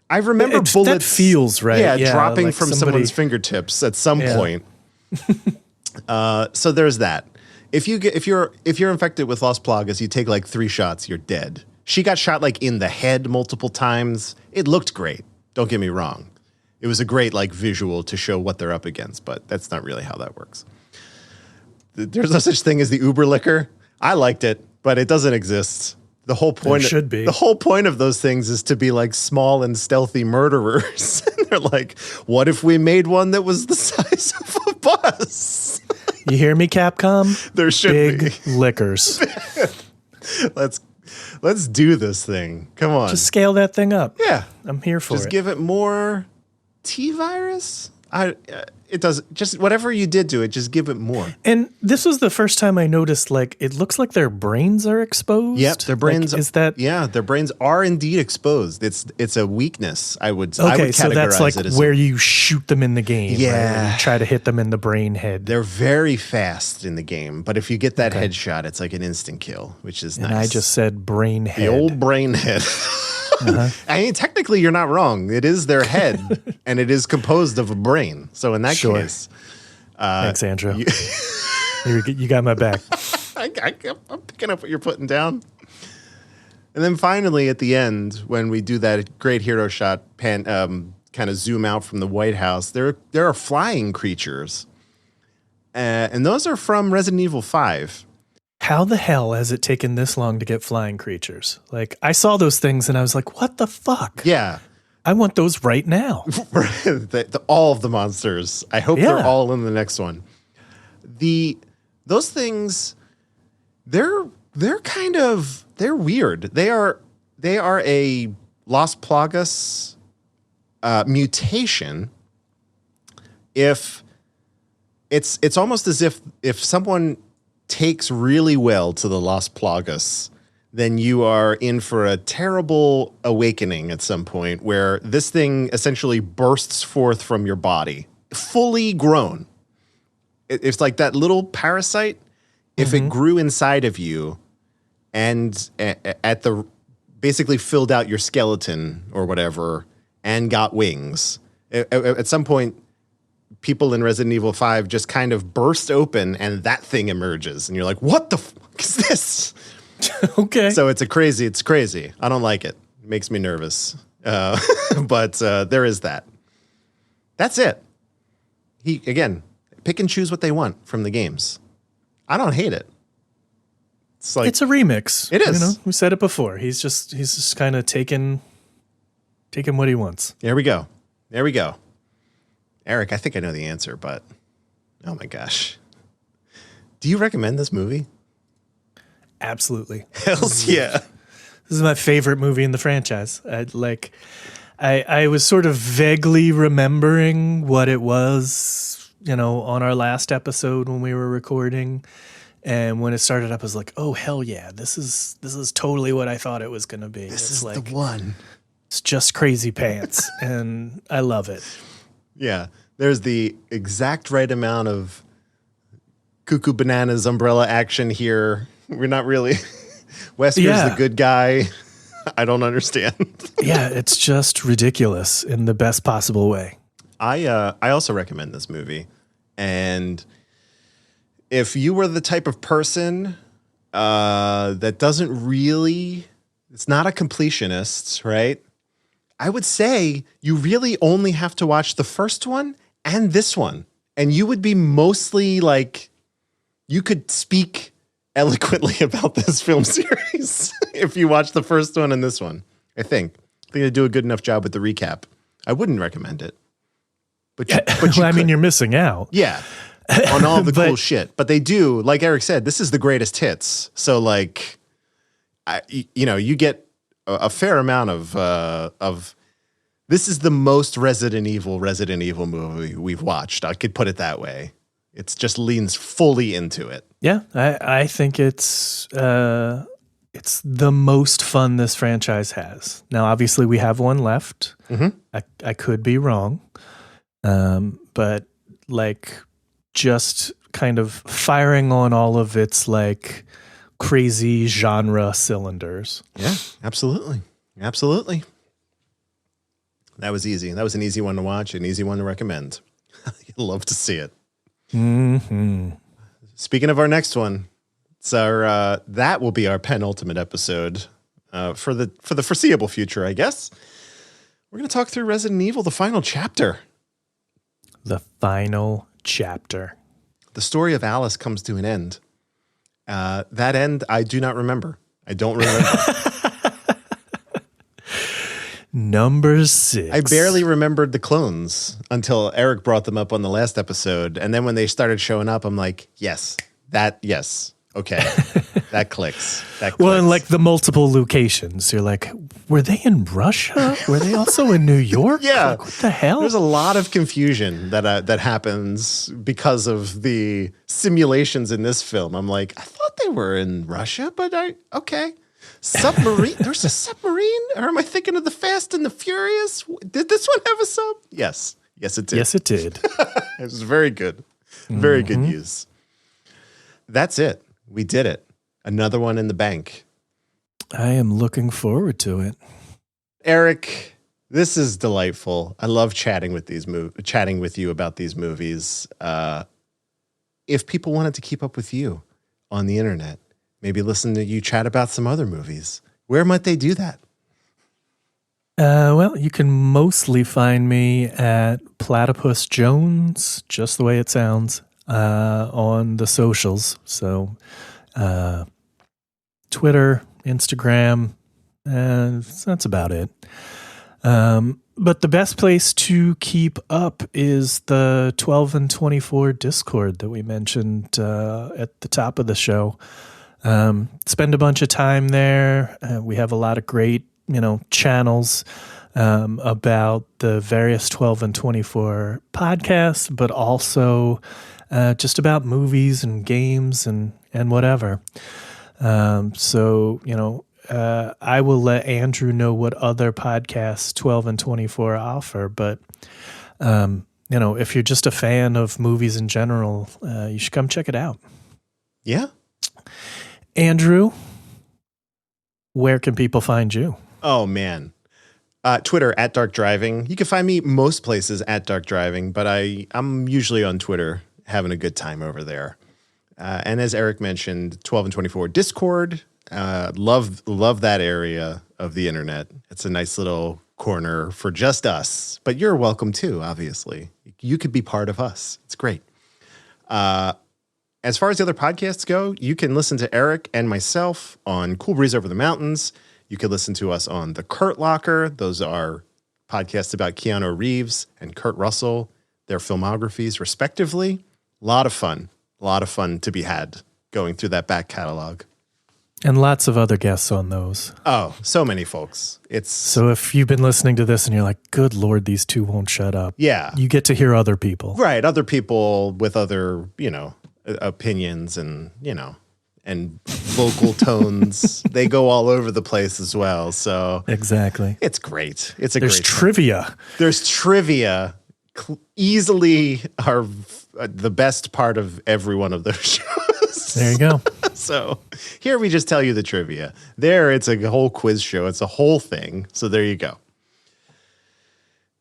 I remember bullets. That feels right. Yeah, dropping like from someone's fingertips at some point. So there's that. If you're infected with Las Plagas, you take like 3 shots, you're dead. She got shot like in the head multiple times. It looked great. Don't get me wrong. It was a great like visual to show what they're up against, but that's not really how that works. There's no such thing as the Uber liquor. I liked it, but it doesn't exist. The whole point should be. The whole point of those things is to be like small and stealthy murderers. And they're like, what if we made one that was the size of a bus? You hear me, Capcom? There should be big liquors. Let's do this thing. Come on. Just scale that thing up. Yeah. I'm here for it. Just give it more T-virus. It does just whatever you did to it, just give it more. And this was the first time I noticed, like, it looks like their brains are exposed. Yep, their brains. Like, is that? Yeah, their brains are indeed exposed. It's a weakness. I would Okay, categorize so that's like it as where you shoot them in the game. Yeah, right? You try to hit them in the brain head. They're very fast in the game, but if you get that headshot, it's like an instant kill, which is nice. And I just said brain head. The old brain head. I mean, technically, you're not wrong. It is their head, and it is composed of a brain. So in that case, thanks, Andrew. You got my back. I'm picking up what you're putting down. And then finally, at the end, when we do that great hero shot, kind of zoom out from the White House, there are flying creatures, and those are from Resident Evil 5. How the hell has it taken this long to get flying creatures? Like, I saw those things and I was like, what the fuck? Yeah. I want those right now. All of the monsters. I hope they're all in the next one. Those things, they're weird. They are a Las Plagas mutation. If it's almost as if someone takes really well to the Las Plagas, then you are in for a terrible awakening at some point where this thing essentially bursts forth from your body, fully grown. It's like that little parasite. If it grew inside of you and basically filled out your skeleton or whatever and got wings, at some point, people in Resident Evil 5 just kind of burst open and that thing emerges. And you're like, what the fuck is this? Okay. So it's crazy. I don't like it. It makes me nervous. But there is that. That's it. Again, pick and choose what they want from the games. I don't hate it. It's a remix. It is. You know, we said it before. He's just kind of taking what he wants. There we go. Eric, I think I know the answer, but oh my gosh. Do you recommend this movie? Absolutely. Hells yeah. This is my favorite movie in the franchise. I was sort of vaguely remembering what it was, on our last episode when we were recording. And when it started up, I was like, oh, hell yeah. This is totally what I thought it was going to be. This is like, the one. It's just crazy pants. And I love it. Yeah. There's the exact right amount of cuckoo bananas umbrella action here. We're not really... Wesker's the good guy. I don't understand. Yeah, it's just ridiculous in the best possible way. I also recommend this movie. And if you were the type of person that doesn't really... It's not a completionist, right? I would say you really only have to watch the first one and this one. And you would be mostly like... You could speak eloquently about this film series if you watch the first one and this one. I think they do a good enough job with the recap. I wouldn't recommend it, but you're missing out. Yeah, on all the cool shit. But they do, like Eric said, this is the greatest hits. So like, you get a fair amount of. This is the most Resident Evil movie we've watched. I could put it that way. It just leans fully into it. Yeah, I think it's the most fun this franchise has. Now, obviously, we have one left. Mm-hmm. I could be wrong, but like just kind of firing on all of its like crazy genre cylinders. Yeah, absolutely. That was easy. That was an easy one to watch, an easy one to recommend. You'll love to see it. Mm-hmm. Speaking of our next one, it's our that will be our penultimate episode for the foreseeable future, I guess. We're going to talk through Resident Evil, the final chapter. The final chapter. The story of Alice comes to an end. That end, I do not remember. I don't remember. Number 6. I barely remembered the clones until Eric brought them up on the last episode. And then when they started showing up, I'm like, yes. Okay. That clicks. Well, and like the multiple locations, you're like, were they in Russia? Were they also in New York? Yeah. Like, what the hell? There's a lot of confusion that happens because of the simulations in this film. I'm like, I thought they were in Russia, but okay. Submarine? There's a submarine? Or am I thinking of the Fast and the Furious? Did this one have a sub? Yes, it did. Yes, it did. It was very good. Very good use. That's it. We did it. Another one in the bank. I am looking forward to it. Eric, this is delightful. I love chatting with you about these movies. If people wanted to keep up with you on the internet, maybe listen to you chat about some other movies, where might they do that? Well, you can mostly find me at Platypus Jones, just the way it sounds, on the socials. So Twitter, Instagram, and that's about it. But the best place to keep up is the 12 and 24 Discord that we mentioned at the top of the show. spend a bunch of time there. We have a lot of great, channels about the various 12 and 24 podcasts, but also just about movies and games and whatever. I will let Andrew know what other podcasts 12 and 24 offer, but if you're just a fan of movies in general, you should come check it out. Yeah. Andrew, where can people find you? Oh, man. Twitter at Dark Driving. You can find me most places at Dark Driving, but I'm usually on Twitter having a good time over there. And as Eric mentioned, 12 and 24 Discord. Love that area of the internet. It's a nice little corner for just us, but you're welcome too, obviously. You could be part of us. It's great. As far as the other podcasts go, you can listen to Eric and myself on Cool Breeze Over the Mountains. You can listen to us on The Kurt Locker. Those are podcasts about Keanu Reeves and Kurt Russell, their filmographies, respectively. A lot of fun to be had going through that back catalog. And lots of other guests on those. Oh, so many folks. So if you've been listening to this and you're like, good Lord, these two won't shut up. Yeah. You get to hear other people. Right. Other people with other, opinions and, and vocal tones. They go all over the place as well. So exactly. It's great. There's great trivia. Time. There's trivia. Easily are the best part of every one of those shows. There you go. So here we just tell you the trivia. There, it's a whole quiz show. It's a whole thing. So there you go.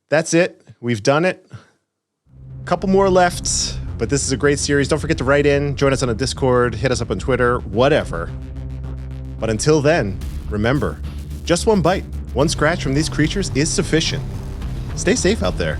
That's it. We've done it. A couple more left, but this is a great series. Don't forget to write in, join us on a Discord, hit us up on Twitter, whatever. But until then, remember, just one bite, one scratch from these creatures is sufficient. Stay safe out there.